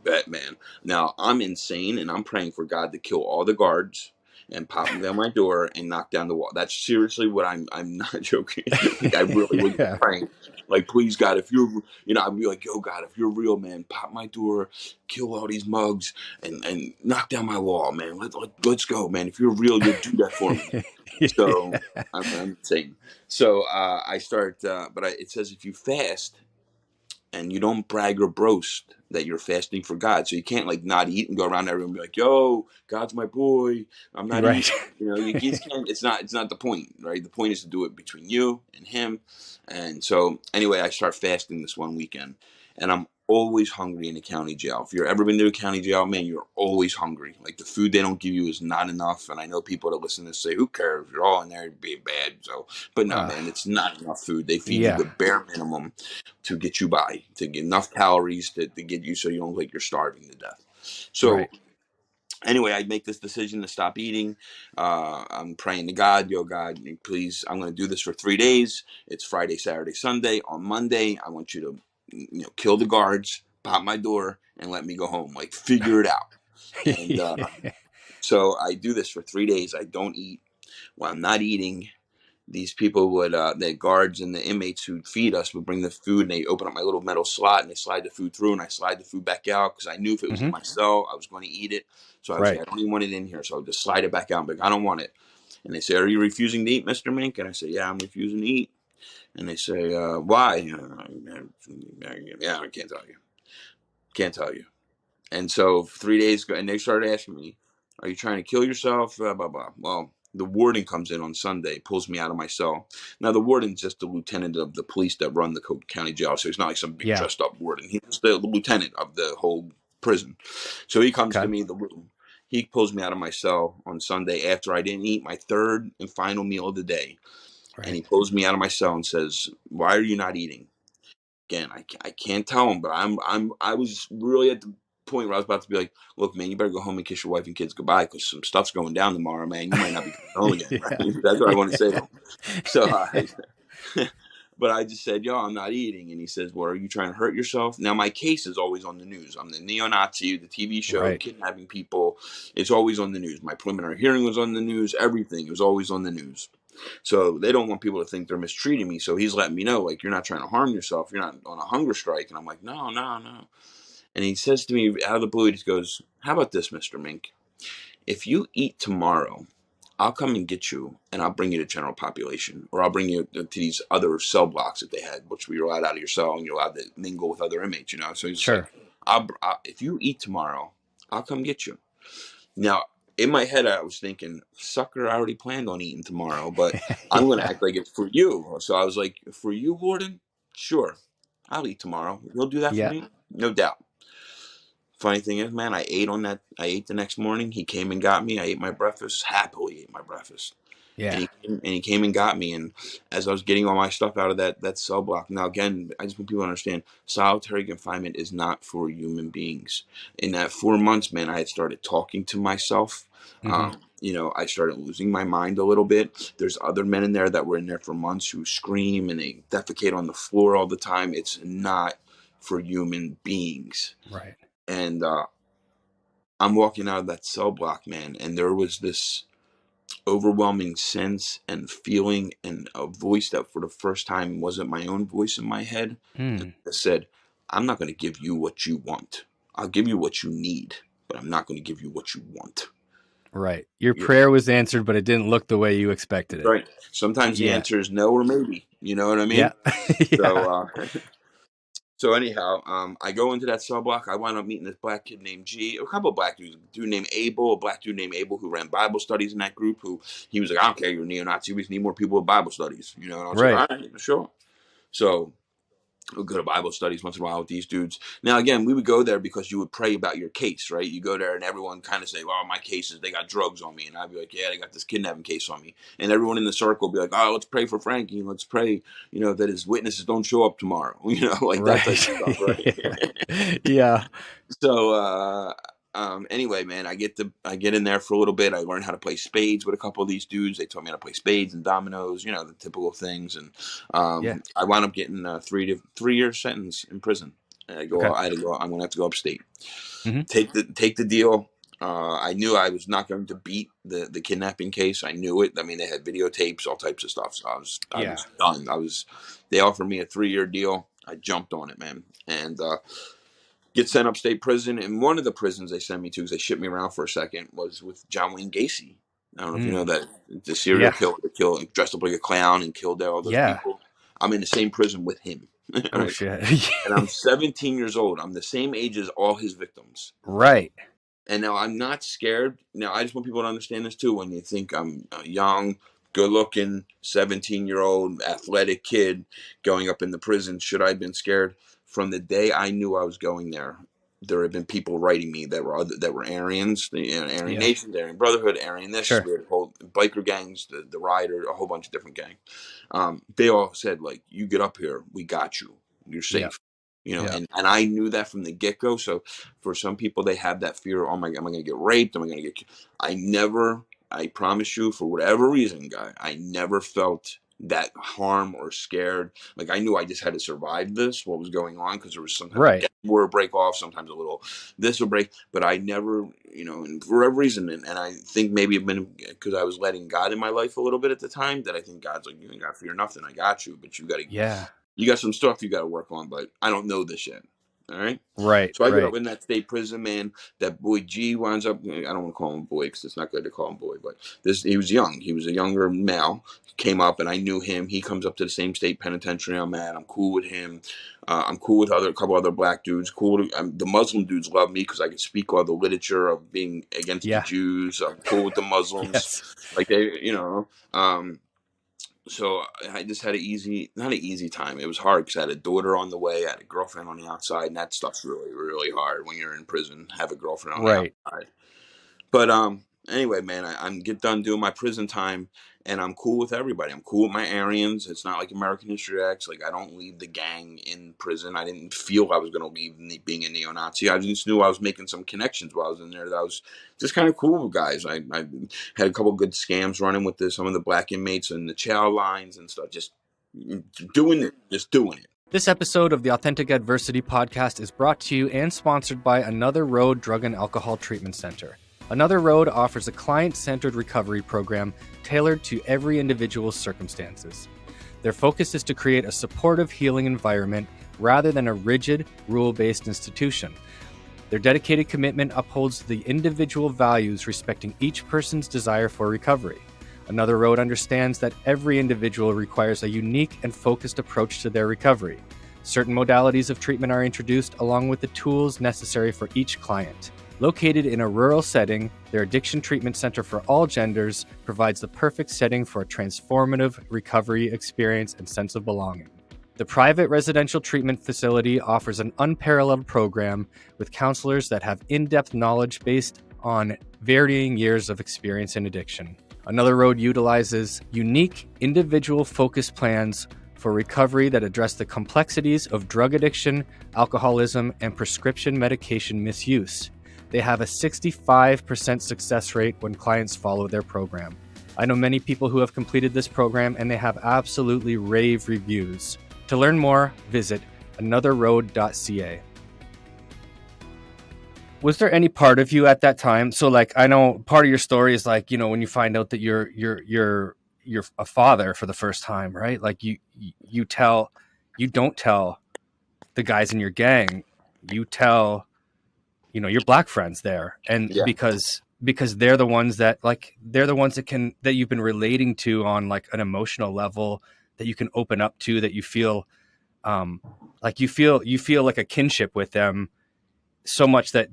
bet, man. Now I'm insane, and I'm praying for God to kill all the guards and pop down my door and knock down the wall. That's seriously what I'm not joking. Like I really was Yeah. praying. Like, please, God, if you're, I'd be like, yo, God, if you're real, man, pop my door, kill all these mugs, and knock down my wall, man. Let's go, man. If you're real, you'll do that for me. So I'm saying. So I start, it says if you fast and you don't brag or boast that you're fasting for God. So you can't like not eat and go around everyone and be like, yo, God's my boy. I'm not eating. Right. You just can't, it's not the point, right? The point is to do it between you and him. And so anyway, I start fasting this one weekend, and I'm always hungry in the county jail. If you've ever been to a county jail, man, you're always hungry. Like the food they don't give you is not enough. And I know people that listen to this say, who cares? You're all in there being bad. So, but no, Uh, man, it's not enough food. They feed you yeah. the bare minimum to get you by, to get enough calories to get you so you don't look like you're starving to death. So Right. anyway, I make this decision to stop eating. I'm praying to God, yo, God, please, I'm going to do this for 3 days. It's Friday, Saturday, Sunday. On Monday, I want you to, kill the guards, pop my door, and let me go home. Like, figure it out. And so I do this for 3 days. I don't eat. When I'm not eating, these people would, the guards and the inmates who feed us would bring the food, and they open up my little metal slot and they slide the food through, and I slide the food back out because I knew if it was in Hmm. my cell, I was going to eat it. So I was like, Right. I don't even want it in here. So I would just slide it back out. I'm like, I don't want it. And they say, are you refusing to eat, Mr. Meeink? And I say, yeah, I'm refusing to eat. And they say, why? Yeah, I can't tell you. Can't tell you. And so 3 days ago, and they started asking me, are you trying to kill yourself? Blah, blah, blah. Well, the warden comes in on Sunday, pulls me out of my cell. Now, the warden's just the lieutenant of the police that run the county jail. So he's not like some big Yeah. dressed up warden. He's the lieutenant of the whole prison. So he comes to Okay. me in the room. He pulls me out of my cell on Sunday after I didn't eat my third and final meal of the day. And Right. he pulls me out of my cell and says, why are you not eating? again, I can't tell him, but I was really at the point where I was about to be like, look, man, you better go home and kiss your wife and kids goodbye because some stuff's going down tomorrow, man. You might not be coming home again, right? Yeah. That's what I want to say to Yeah. him. So, but I just said, yo, I'm not eating. And he says, well, are you trying to hurt yourself? Now, my case is always on the news. I'm the neo-Nazi, the TV show, Right. kidnapping people. It's always on the news. My preliminary hearing was on the news. Everything was always on the news. So they don't want people to think they're mistreating me. So he's letting me know, like, you're not trying to harm yourself. You're not on a hunger strike. And I'm like, no. And he says to me out of the blue, he just goes, how about this, Mr. Meeink? If you eat tomorrow, I'll come and get you, and I'll bring you to general population, or I'll bring you to these other cell blocks that they had, which you're allowed out of your cell, and you're allowed to mingle with other inmates, So he's Sure. like, if you eat tomorrow, I'll come get you. Now, in my head, I was thinking, sucker, I already planned on eating tomorrow, but I'm going to act like it's for you. So I was like, for you, Warden? Sure, I'll eat tomorrow. You'll do that for Yeah. me? No doubt. Funny thing is, man, I ate the next morning. He came and got me. I ate my breakfast, happily ate my breakfast. Yeah. And he came and got me. And as I was getting all my stuff out of that cell block, now again, I just want people to understand, solitary confinement is not for human beings. In that 4 months, man, I had started talking to myself. Mm-hmm. I started losing my mind a little bit. There's other men in there that were in there for months who scream and they defecate on the floor all the time. It's not for human beings. Right. And I'm walking out of that cell block, man, and there was this overwhelming sense and feeling and a voice that for the first time wasn't my own voice in my head. And I said, I'm not going to give you what you want. I'll give you what you need, but I'm not going to give you what you want. Right. Your prayer was answered, but it didn't look the way you expected it. Right. Sometimes the answer is no or maybe. You know what I mean? Yeah. Yeah. So anyhow, I go into that cell block. I wind up meeting this black kid named G, a couple of black dudes, a black dude named Abel who ran Bible studies in that group. Who he was like, I don't care, you're a neo-Nazi. We just need more people with Bible studies. And I was Right. like, all right, sure. So we'll go to Bible studies once in a while with these dudes. Now, again, we would go there because you would pray about your case, right? You go there and everyone kind of say, well, my case is they got drugs on me. And I'd be like, yeah, they got this kidnapping case on me. And everyone in the circle would be like, oh, let's pray for Frankie. Let's pray, that his witnesses don't show up tomorrow. Like that type of stuff, right? Yeah. So, anyway, man, I get in there for a little bit. I learned how to play spades with a couple of these dudes. They taught me how to play spades and dominoes, the typical things. And I wound up getting a 3-year sentence in prison. I'm going to have to go upstate. Mm-hmm. Take the deal. I knew I was not going to beat the kidnapping case. I knew it. I mean, they had videotapes, all types of stuff. So I was done. They offered me a 3-year deal. I jumped on it, man. And, get sent upstate prison. And one of the prisons they sent me to, because they shipped me around for a second, was with John Wayne Gacy. I don't know if you know that, the serial killer that killed, dressed up like a clown and killed all those people. I'm in the same prison with him. Oh, shit. And I'm 17 years old. I'm the same age as all his victims. Right. And now I'm not scared. Now, I just want people to understand this too. When you think I'm a young, good-looking, 17-year-old, athletic kid going up in the prison, should I have been scared? From the day I knew I was going there, there have been people writing me that were Aryans, Aryan Nation, Aryan Brotherhood, Aryan this, we had whole biker gangs, the Rider, a whole bunch of different gangs. They all said, like, you get up here, we got you, you're safe. And I knew that from the get-go. So for some people, they have that fear, oh my God, am I going to get raped? Am I going to get... I promise you, for whatever reason, guy, I never felt that harm or scared. Like, I knew I just had to survive this, what was going on, because there was sometimes a war break off, sometimes a little this will break, but I never, and for whatever reason, and I think maybe it been because I was letting God in my life a little bit at the time, that I think God's like, you ain't got to fear nothing, I got you, but you got to, you got some stuff you got to work on, but I don't know this yet. All right. Right. So I grew up in that state prison, man. That boy G winds up, I don't want to call him boy because it's not good to call him boy, but he was young. He was a younger male. Came up and I knew him. He comes up to the same state penitentiary I'm at. I'm cool with him. I'm cool with a couple other black dudes. The Muslim dudes love me because I can speak all the literature of being against the Jews. I'm cool with the Muslims. Like they, so I just had not an easy time. It was hard because I had a daughter on the way. I had a girlfriend on the outside, and that stuff's really, really hard when you're in prison. Have a girlfriend on the outside. But anyway, man, I'm get done doing my prison time, and I'm cool with everybody. I'm cool with my Aryans. It's not like American History X. Like, I don't leave the gang in prison. I didn't feel I was going to leave being a neo-Nazi. I just knew I was making some connections while I was in there. That I was just kind of cool with guys. I had a couple good scams running with some of the black inmates and the chow lines and stuff. Just doing it. This episode of the Authentic Adversity podcast is brought to you and sponsored by Another Road Drug and Alcohol Treatment Center. Another Road offers a client-centered recovery program tailored to every individual's circumstances. Their focus is to create a supportive, healing environment rather than a rigid, rule-based institution. Their dedicated commitment upholds the individual values respecting each person's desire for recovery. Another Road understands that every individual requires a unique and focused approach to their recovery. Certain modalities of treatment are introduced along with the tools necessary for each client. Located in a rural setting, their addiction treatment center for all genders provides the perfect setting for a transformative recovery experience and sense of belonging. The private residential treatment facility offers an unparalleled program with counselors that have in-depth knowledge based on varying years of experience in addiction. Another Road utilizes unique, individual-focused plans for recovery that address the complexities of drug addiction, alcoholism, and prescription medication misuse. They have a 65% success rate when clients follow their program. I know many people who have completed this program, and they have absolutely rave reviews. To learn more, visit anotherroad.ca. Was there any part of you at that time? So, like, I know part of your story is like, you know, when you find out that you're a father for the first time, right? Like you don't tell the guys in your gang, you tell, you know, your black friends there, and Yeah. because they're the ones that that you've been relating to on like an emotional level, that you can open up to, that you feel like you feel like a kinship with them so much that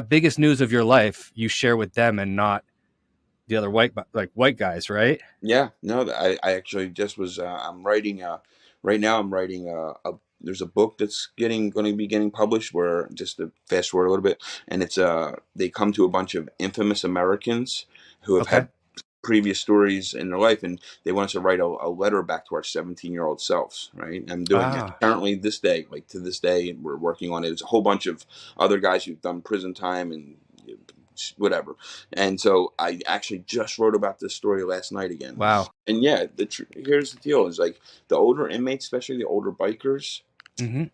biggest news of your life you share with them and not the other white guys, right? Yeah, no, I actually just was. I'm writing. Right now, I'm writing there's a book that's going to be getting published. Where, just to fast forward a little bit, and it's they come to a bunch of infamous Americans who have Okay. had previous stories in their life, and they want us to write a letter back to our 17-year-old selves. Right, I'm doing it currently this day, like to this day, and we're working on it. There's a whole bunch of other guys who've done prison time and whatever. And so I actually just wrote about this story last night again. Wow. And yeah, here's the deal: is like the older inmates, especially the older bikers, Mm-hmm.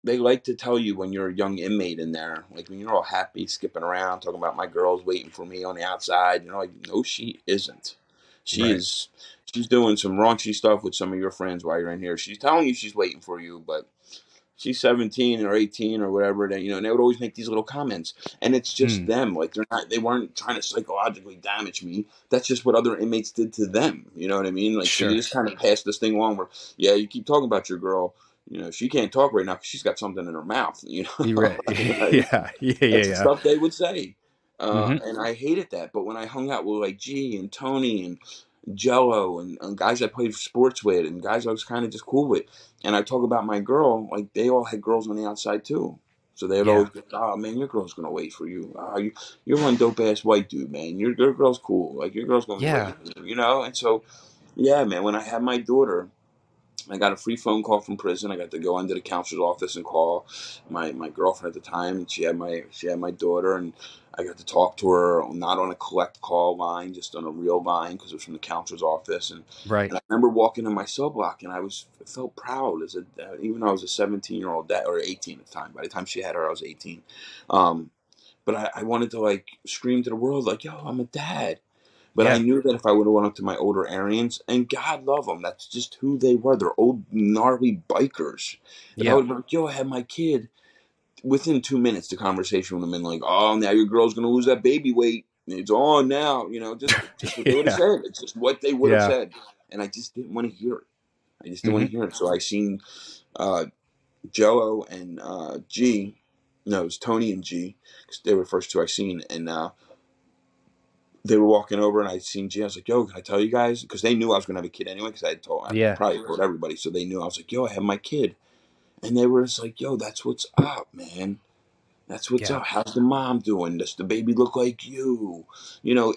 they like to tell you when you're a young inmate in there, like when you're all happy, skipping around, talking about my girl's waiting for me on the outside. You know, like, no, she isn't. She Right. is. She's doing some raunchy stuff with some of your friends while you're in here. She's telling you she's waiting for you, but she's 17 or 18 or whatever, that, you know, and they would always make these little comments, and it's just them. Like, they weren't trying to psychologically damage me. That's just what other inmates did to them. You know what I mean? Like, Sure. so you just kind of pass this thing along where, yeah, you keep talking about your girl, you know, she can't talk right now because she's got something in her mouth, you know. You're right. Right? That's the Yeah. stuff they would say. Mm-hmm. And I hated that. But when I hung out with like G and Tony and Jello and guys I played sports with and guys I was kind of just cool with, and I talk about my girl, like they all had girls on the outside too. So they'd always go, oh man, your girl's gonna wait for you. You're one dope ass white dude, man. Your girl's cool. Like your girl's gonna wait for you, you know? And so, yeah, man, when I had my daughter, I got a free phone call from prison. I got to go into the counselor's office and call my girlfriend at the time, and she had my daughter, and I got to talk to her not on a collect call line, just on a real line because it was from the counselor's office. Right. And I remember walking in my cell block, and I felt proud even though I was a 17-year-old dad, or 18 at the time. By the time she had her, I was 18. But I wanted to like scream to the world like, yo, I'm a dad. But I knew that if I would have went up to my older Aryans, and God love them, that's just who they were. They're old, gnarly bikers. If I would have been like, yo, I had my kid, within 2 minutes, the conversation would have been like, oh, now your girl's going to lose that baby weight. It's on now. You know, just what they would have said. It's just what they would have said. And I just didn't want to hear it. I just didn't want to hear it. So I seen Jello and G. No, it was Tony and G, because they were the first two I seen. And they were walking over, and I seen G. I was like, yo, can I tell you guys? Because they knew I was going to have a kid anyway, because I probably told everybody. So they knew. I was like, yo, I have my kid. And they were just like, yo, that's what's up, man. That's what's Yeah. up. How's the mom doing? Does the baby look like you?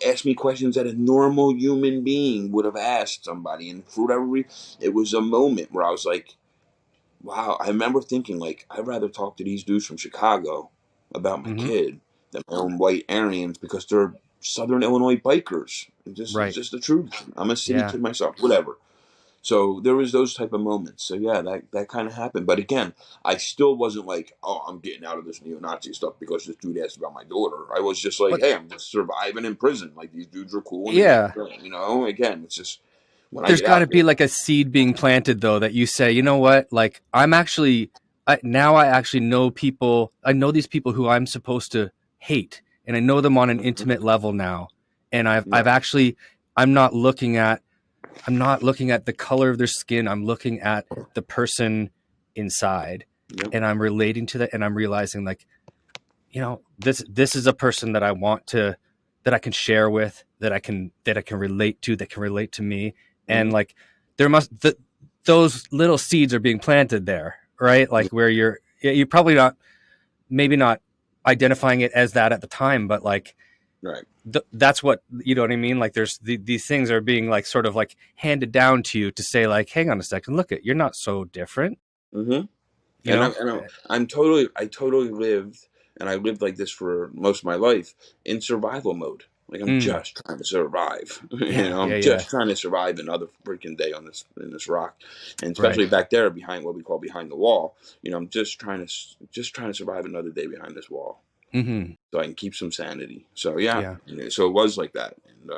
Ask me questions that a normal human being would have asked somebody. And for whatever reason, it was a moment where I was like, wow. I remember thinking, like, I'd rather talk to these dudes from Chicago about my Hmm. kid than my own white Aryans because they're Southern Illinois bikers. It's Right. just the truth. I'm a city Yeah. kid myself, whatever. So there was those type of moments. So yeah, that kind of happened. But again, I still wasn't like, oh, I'm getting out of this neo-Nazi stuff because this dude asked about my daughter. I was just like, But hey, I'm just surviving in prison. Like these dudes are cool and they yeah, get, again, it's just when I there's get got to out be there. like a seed being planted though, that you say, you know what, like I'm actually now I actually know people. I know these people who I'm supposed to hate, and I know them on an Mhm. intimate level now. And I've Right. actually, I'm not looking at I'm not looking at the color of their skin. I'm looking at the person inside, Yep. and I'm relating to that, and I'm realizing like, this is a person that I want to, that I can share with, that I can relate to, that can relate to me. And Mm-hmm. like there must those little seeds are being planted there, right? Like where you're probably not, maybe not identifying it as that at the time, but like Right. that's what, you know what I mean? Like there's these things are being like sort of like handed down to you to say like, hang on a second, look at, you're not so different, Mm-hmm. you And know? I totally lived, and I lived like this for most of my life in survival mode. Like I'm Mm, just trying to survive. yeah, yeah, I'm yeah. just trying to survive another freaking day on this in this rock, and Right. especially back there behind what we call behind the wall. I'm just trying to survive another day behind this wall, Mm-hmm. so I can keep some sanity. So yeah, Yeah. so it was like that, and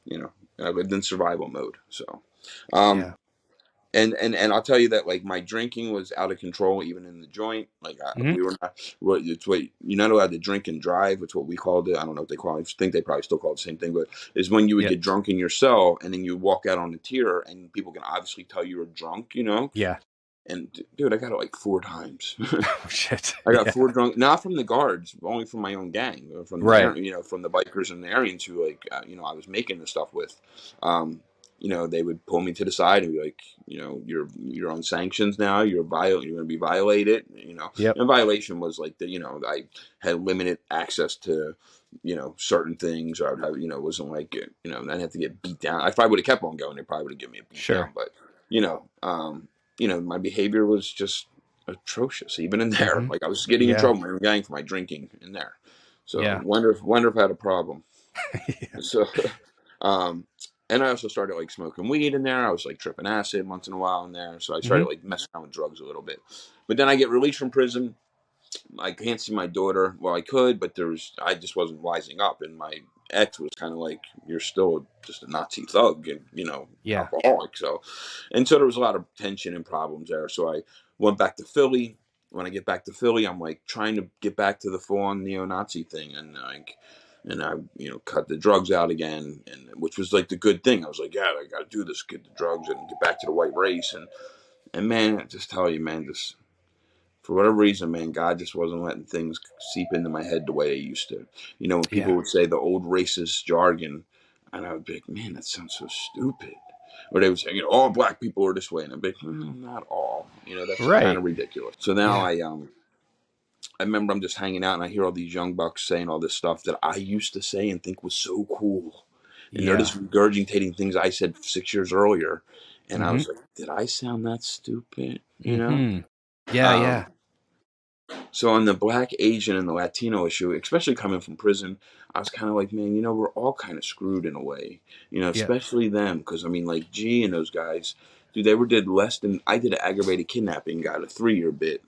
you know, I lived in survival mode. So. Um, Yeah. and I'll tell you that like my drinking was out of control even in the joint. Like Mm-hmm. we were not what it's what you're not allowed to drink and drive. It's what we called it. I don't know what they call it. I think they probably still call it the same thing, but is when you would Yeah. get drunk in your cell and then you walk out on the tier and people can obviously tell you were drunk, Yeah. And dude, I got it like 4 times. Oh shit. I got Yeah. 4 drunk, not from the guards, only from my own gang, from the Right. from the bikers and the Aryans who like I was making the stuff with. Um, they would pull me to the side and be like, you're on sanctions now. You're going to be violated. Yep. And violation was like I had limited access to certain things. Or I would have it wasn't like I'd have to get beat down. I probably would have kept on going. They probably would have given me a beat down, Sure. but my behavior was just atrocious even in there. Mm-hmm. Like I was getting in Yeah. trouble with my own gang for my drinking in there. So Yeah. wonder if I had a problem. Yeah. So um and I also started like smoking weed in there. I was like tripping acid once in a while in there. So I Mm-hmm. started like messing around with drugs a little bit. But then I get released from prison. I can't see my daughter. Well, I could, but I just wasn't wising up. And my ex was kind of like, you're still just a Nazi thug and, Yeah. alcoholic. So there was a lot of tension and problems there. So I went back to Philly. When I get back to Philly, I'm like trying to get back to the full on neo-Nazi thing. And I, cut the drugs out again, and which was like the good thing. I was like, yeah, I got to do this, get the drugs and get back to the white race. And man, I just tell you, man, just for whatever reason, man, God just wasn't letting things seep into my head the way they used to. When people Yeah. would say the old racist jargon, and I would be like, man, that sounds so stupid. Or they would say, all black people are this way, and I'd be like, not all. That's kind Right. of ridiculous. So now Yeah. I remember I'm just hanging out, and I hear all these young bucks saying all this stuff that I used to say and think was so cool, and they're Yeah. just regurgitating things I said 6 years earlier, and I Mm-hmm. was like, did I sound that stupid? Mm-hmm. Yeah. Um, Yeah. So on the black, Asian, and the Latino issue, especially coming from prison, I was kind of like, man, we're all kind of screwed in a way, Yep. especially them. Because, I mean, like G and those guys, dude, they were did less than, I did an aggravated kidnapping, got a 3-year bit.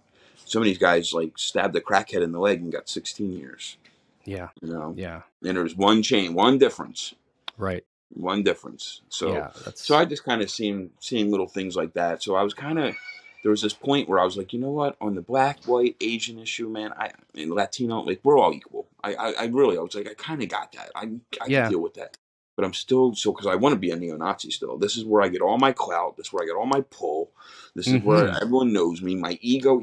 Some of these guys, like, stabbed a crackhead in the leg and got 16 years, Yeah. you know? Yeah. And there was one difference. Right. One difference. So Yeah. so I That's. just kind of seeing little things like that. So I was kind of there was this point where I was like, you know what, on the black, white, Asian issue, man, and Latino, like we're all equal. I really, I was like, I kind of got that. I could Yeah. deal with that. But I'm still because I want to be a neo-Nazi still. This is where I get all my clout. This is where I get all my pull. This is where Mm-hmm. everyone knows me. My ego.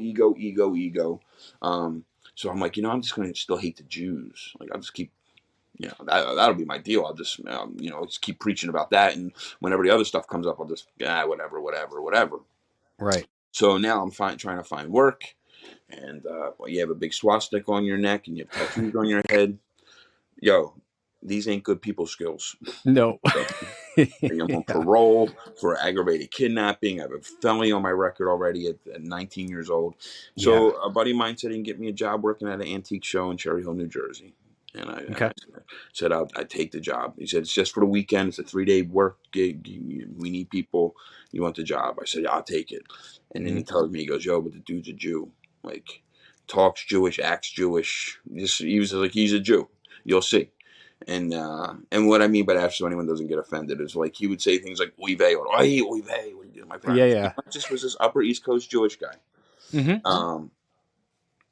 So I'm like, I'm just going to still hate the Jews. Like I'll just keep that'll be my deal. I'll just keep preaching about that, and whenever the other stuff comes up, I'll just whatever. Right. So now I'm trying to find work, and you have a big swastika on your neck, and you have tattoos on your head. Yo, these ain't good people skills. No. I'm on parole for aggravated kidnapping. I have a felony on my record already at 19 years old. So a buddy of mine said he can get me a job working at an antique show in Cherry Hill, New Jersey. And I said I'd take the job. He said, it's just for the weekend. It's a 3-day work gig. We need people. You want the job? I said, yeah, I'll take it. And then he tells me, he goes, yo, but the dude's a Jew. Like, talks Jewish, acts Jewish. He was like, he's a Jew. You'll see. And what I mean by that, so anyone doesn't get offended, is like he would say things like "oy vey" or "oy oy vey." What do you do to my parents? Yeah. I just was this Upper East Coast Jewish guy.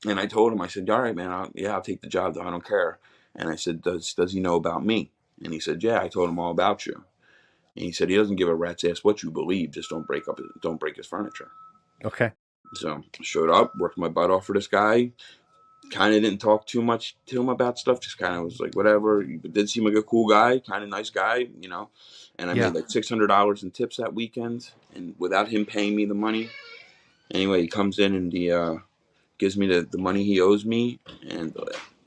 And I told him, I said, "All right, man, I'll take the job. Though. I don't care." And I said, "Does he know about me?" And he said, "Yeah." I told him all about you. And he said he doesn't give a rat's ass what you believe. Just don't break his furniture. Okay. So I showed up, worked my butt off for this guy. Kind of didn't talk too much to him about stuff. Just kind of was like, whatever. He did seem like a cool guy, kind of nice guy, you know. And I made like $600 in tips that weekend, and without him paying me the money. Anyway, he comes in and he gives me the money he owes me. And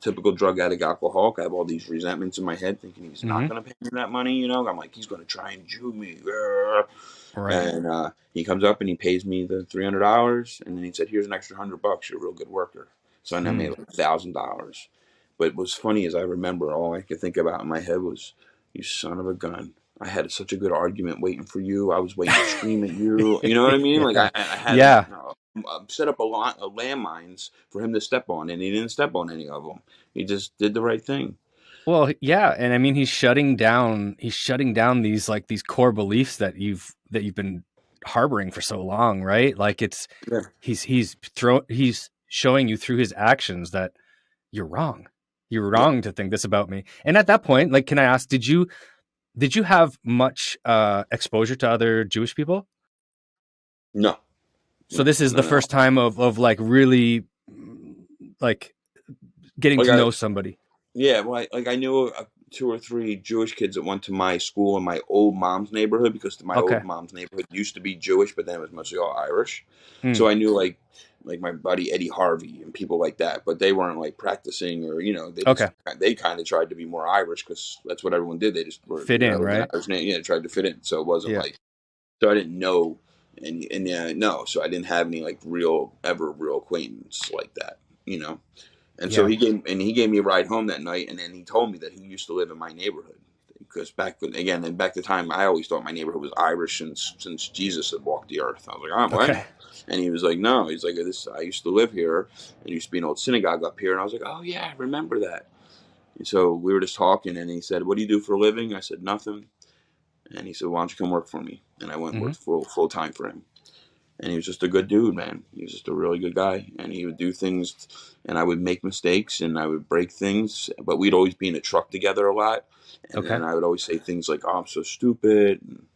typical drug addict, alcoholic, I have all these resentments in my head, thinking he's not going to pay me that money. You know, I'm like, he's going to try and Jew me. Right. And he comes up and he pays me the $300, and then he said, "Here's an extra $100. You're a real good worker." So I made like $1,000. But what's funny is I remember all I could think about in my head was, "You son of a gun! I had such a good argument waiting for you. I was waiting to scream at you." You know what I mean? Like I had set up a lot of landmines for him to step on, and he didn't step on any of them. He just did the right thing. Well, yeah, and I mean he's shutting down these core beliefs that you've been harboring for so long, right? Like he's showing you through his actions that you're wrong. You're wrong to think this about me. And at that point, like, can I ask, did you have much exposure to other Jewish people? No. So this is the first time of like really like getting to know somebody. Yeah, well, I knew 2 or 3 Jewish kids that went to my school in my old mom's neighborhood, because my old mom's neighborhood used to be Jewish, but then it was mostly all Irish. So I knew like my buddy Eddie Harvey and people like that, but they weren't like practicing, or they kind of tried to be more Irish because that's what everyone did. They just were fit in, right? Tried to fit in. So it wasn't like, so I didn't know, no, so I didn't have any like real acquaintance like that, you know. And so he gave me a ride home that night, and then he told me that he used to live in my neighborhood, because back the time, I always thought my neighborhood was Irish since Jesus had walked the earth. I was like, "Oh, what?" Okay. And he was like, "No." He's like, "I used to live here, and there used to be an old synagogue up here." And I was like, "Oh yeah, I remember that." And so we were just talking, and he said, "What do you do for a living?" I said, "Nothing." And he said, "Why don't you come work for me?" And I went and worked full time for him. And he was just a good dude, man. He was just a really good guy. And he would do things, and I would make mistakes, and I would break things. But we'd always be in a truck together a lot. And then I would always say things like, "Oh, I'm so stupid." And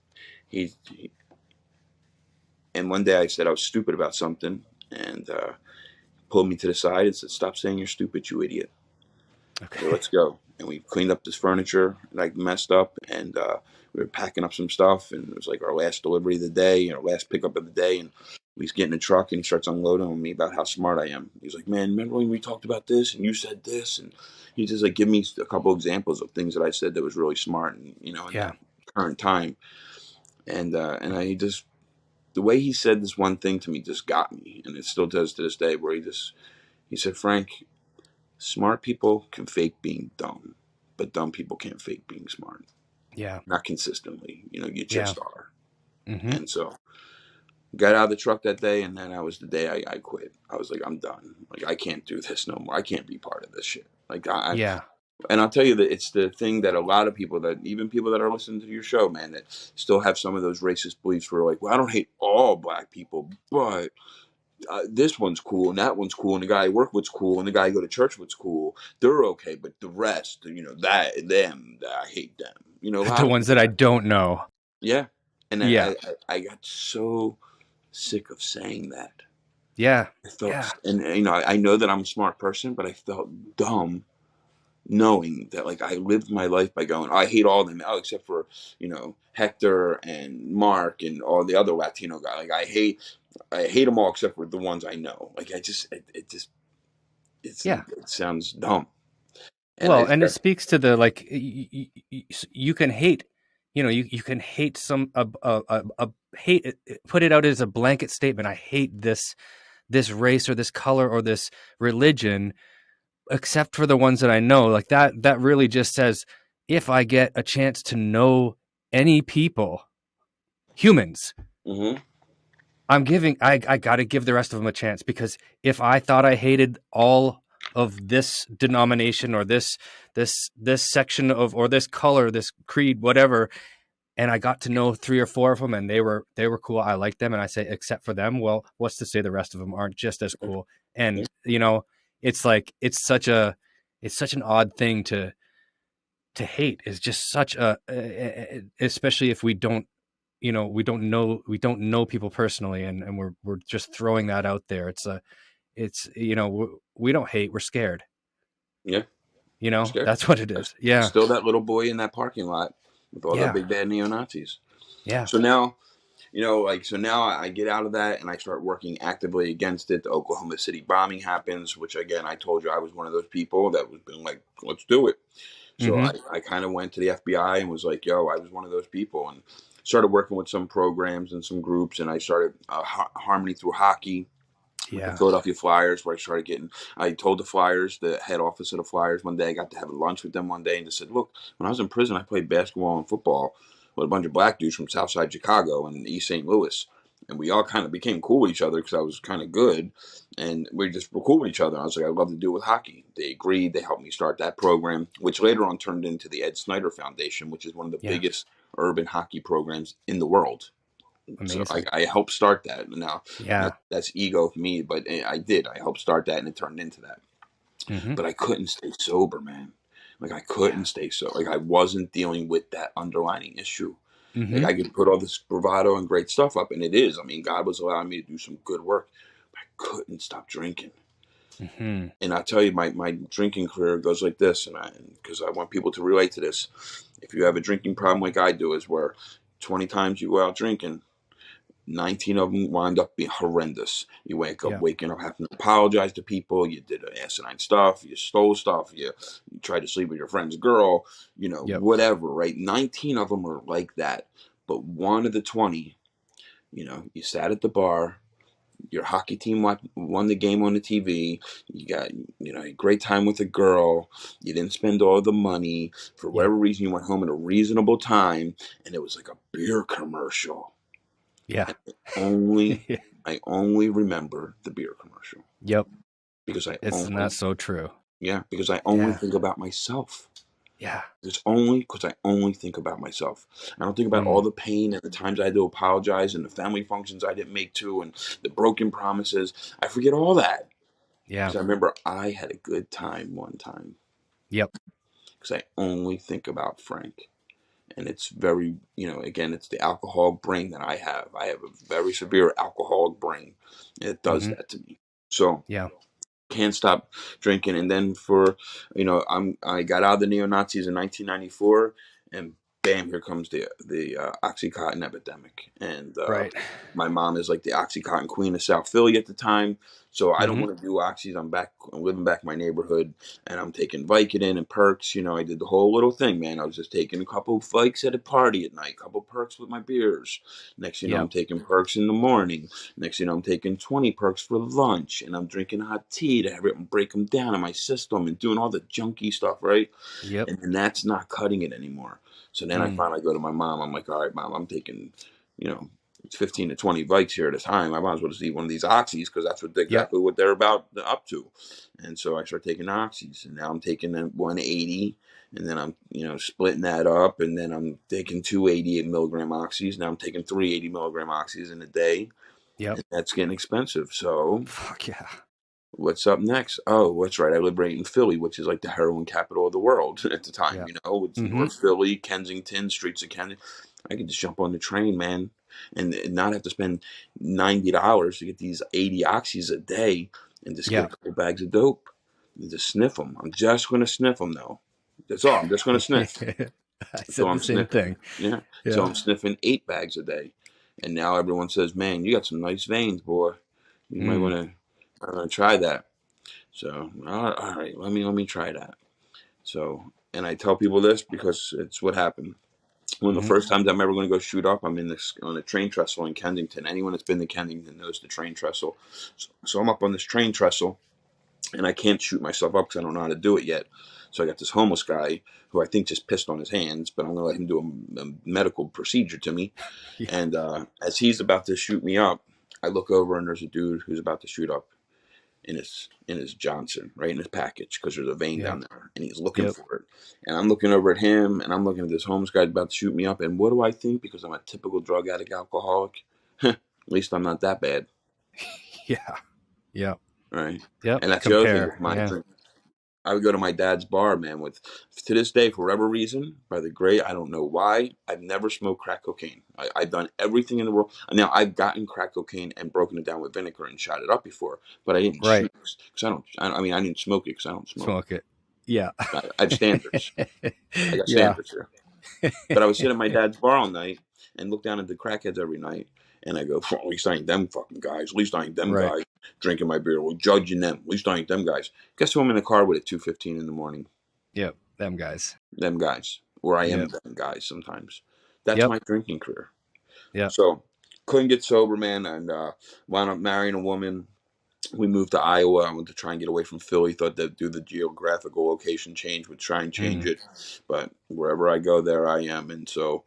and one day I said I was stupid about something, and pulled me to the side and said, "Stop saying you're stupid, you idiot. Okay, so let's go." And we cleaned up this furniture that I messed up, and we were packing up some stuff, and it was like our last delivery of the day, last pickup of the day, and we get in the truck, and he starts unloading on me about how smart I am. He's like, "Man, remember when we talked about this, and you said this?" And he just like give me a couple examples of things that I said that was really smart, and in that current time. And I just, the way he said this one thing to me just got me, and it still does to this day, where he said, "Frank, smart people can fake being dumb, but dumb people can't fake being smart." Yeah. Not consistently. You just are. And so got out of the truck that day, and then that was the day I quit. I was like, I'm done. Like, I can't do this no more. I can't be part of this shit. Like, and I'll tell you that it's the thing that a lot of people, that even people that are listening to your show, man, that still have some of those racist beliefs where like, well, I don't hate all black people, but this one's cool and that one's cool, and the guy I work with's cool, and the guy I go to church with's cool. They're okay, but the rest, I hate them. The ones that I don't know. Yeah. And I got so sick of saying that. Yeah. I felt, and I know that I'm a smart person, but I felt dumb knowing that like I lived my life by going, I hate all of them, oh, except for, Hector and Mark and all the other Latino guys. Like I hate them all except for the ones I know. Like I just, it just, Yeah. it sounds dumb. And Well, and it speaks to the like you can hate, you can hate some hate, put it out as a blanket statement. I hate this race or this color or this religion, except for the ones that I know. Like that really just says, if I get a chance to know any people, humans, mm-hmm. I got to give the rest of them a chance, because if I thought I hated all of this denomination or this section of, or this color, this creed, whatever, and I got to know 3 or 4 of them and they were cool, I liked them, and I say except for them, well, what's to say the rest of them aren't just as cool? And it's like it's such an odd thing to hate. Is just such especially if we don't, we don't know people personally, and we're just throwing that out there. It's we don't hate, we're scared. Yeah, I'm scared. That's what it is. Yeah. Still that little boy in that parking lot with all the Yeah. big bad neo-Nazis. Yeah. So now, so now I get out of that and I start working actively against it. The Oklahoma City bombing happens, which again, I told you I was one of those people that was been like, let's do it. So Mm-hmm. I kind of went to the FBI and was like, yo, I was one of those people, and started working with some programs and some groups. And I started Harmony Through Hockey with the Yeah. Philadelphia Flyers, where I told the Flyers, the head office of the Flyers, one day, I got to have lunch with them one day and just said, look, when I was in prison, I played basketball and football with a bunch of black dudes from Southside Chicago and East St. Louis. And we all kind of became cool with each other because I was kind of good. And we just were cool with each other. I was like, I'd love to do it with hockey. They agreed. They helped me start that program, which later on turned into the Ed Snyder Foundation, which is one of the Yeah. biggest urban hockey programs in the world. So Amazing. I helped start that. Now, Yeah. that's ego of me, but I did. I helped start that, and it turned into that. Mm-hmm. But I couldn't stay sober, man. Like I Yeah. couldn't stay sober. Like I wasn't dealing with that underlining issue. Like Mm-hmm. I could put all this bravado and great stuff up, and it is. I mean, God was allowing me to do some good work, but I couldn't stop drinking. Mm-hmm. And I tell you, my drinking career goes like this, and because I want people to relate to this. If you have a drinking problem like I do, is where 20 times you go out drinking, 19 of them wind up being horrendous. You Yeah. waking up having to apologize to people. You did asinine stuff. You stole stuff. You tried to sleep with your friend's girl. Yep. Whatever. Right? 19 of them are like that. But one of the 20, you sat at the bar. Your hockey team won the game on the TV. You got a great time with a girl. You didn't spend all the money. For Yep. whatever reason, you went home at a reasonable time, and it was like a beer commercial. Yeah. I only remember the beer commercial Yep. because Isn't that so true? because I only Yeah. think about myself. Yeah. It's only because I only think about myself. I don't think about all the pain and the times I had to apologize and the family functions I didn't make too and the broken promises. I forget all that Yeah. because I remember I had a good time one time Yep. because I only think about Frank. And it's very, again, it's the alcoholic brain that I have. I have a very severe alcoholic brain. And it does Mm-hmm. that to me. So Yeah. can't stop drinking. And then I got out of the neo-Nazis in 1994, and bam, here comes the Oxycontin epidemic. And Right. my mom is like the Oxycontin queen of South Philly at the time. So I don't Mm-hmm. want to do oxys. I'm living back in my neighborhood, and I'm taking Vicodin and perks. I did the whole little thing, man. I was just taking a couple of Vikes at a party at night, a couple of perks with my beers. Next, Yep. I'm taking perks in the morning. Next, I'm taking 20 perks for lunch, and I'm drinking hot tea to have it break them down in my system and doing all the junky stuff, right? Yep. And that's not cutting it anymore. So then I finally go to my mom. I'm like, all right, mom, I'm taking, it's 15 to 20 Vikes here at a time. I might as well just eat one of these oxys because that's exactly what they're up to. And so I start taking oxys, and now I'm taking them 180, and then I'm, splitting that up, and then I'm taking 288 milligram oxys. Now I'm taking 380 milligram oxys in a day. Yep. And that's getting expensive. So Fuck yeah. what's up next? Oh, that's right. I live right in Philly, which is like the heroin capital of the world at the time. Yeah. It's Mm-hmm. North Philly, Kensington, streets of Kensington. I could just jump on the train, man, and not have to spend $90 to get these 80 oxys a day and just get a couple bags of dope. Just sniff them. I'm just going to sniff them, though. That's all. I'm just going to sniff. I So said the I'm same sniffing. thing. Yeah. So Yeah. I'm sniffing 8 bags a day. And now everyone says, man, you got some nice veins, boy. You might Mm. want to try that. So, all right, let me try that. So, and I tell people this because it's what happened. One of the Mm-hmm. first times I'm ever going to go shoot up, I'm in this on a train trestle in Kensington. Anyone that's been to Kensington knows the train trestle. So I'm up on this train trestle, and I can't shoot myself up because I don't know how to do it yet. So I got this homeless guy who I think just pissed on his hands, but I'm going to let him do a medical procedure to me. Yeah. And as he's about to shoot me up, I look over and there's a dude who's about to shoot up in his Johnson, right in his package, because there's a vein Yep. down there, and he's looking Yep. for it. And I'm looking over at him, and I'm looking at this homeless guy about to shoot me up. And what do I think? Because I'm a typical drug addict, alcoholic. At least I'm not that bad, Yeah. Yep. right? Yep. And that's the other thing with Compare. my Yeah. drink. I would go to my dad's bar, man, with, to this day, for whatever reason, by the great, I don't know why, I've never smoked crack cocaine. I've done everything in the world. Now, I've gotten crack cocaine and broken it down with vinegar and shot it up before, but I didn't Right. shoot because I mean, I didn't smoke it because I don't smoke. Smoke it. Yeah. I have standards. I got Yeah. standards here. But I would sit at my dad's bar all night and look down at the crackheads every night. And I go, well, at least I ain't them fucking guys. At least I ain't them Right. guys drinking my beer. We're judging them. At least I ain't them guys. Guess who I'm in the car with at 2:15 in the morning? Yep. Them guys. Them guys. Or I am Yep. them guys sometimes. That's Yep. my drinking career. Yep. So couldn't get sober, man. And wound up marrying a woman. We moved to Iowa. I went to try and get away from Philly. Thought that do the geographical location change would try and change Mm. it, but wherever I go, there I am. And so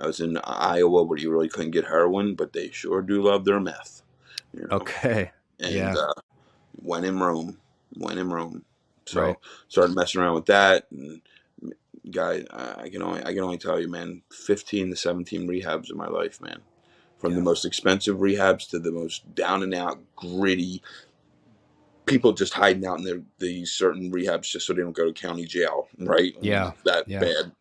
I was in Iowa, where you really couldn't get heroin, but they sure do love their meth, you know. Okay. And Yeah. went in Rome, went in Rome. Right. So started messing around with that. And guy, I can only tell you, man, 15 to 17 rehabs in my life, man. From the Yeah. most expensive rehabs to the most down and out gritty people just hiding out in these certain rehabs just so they don't go to county jail, right? I mean, Yeah. it's that Yeah. bad.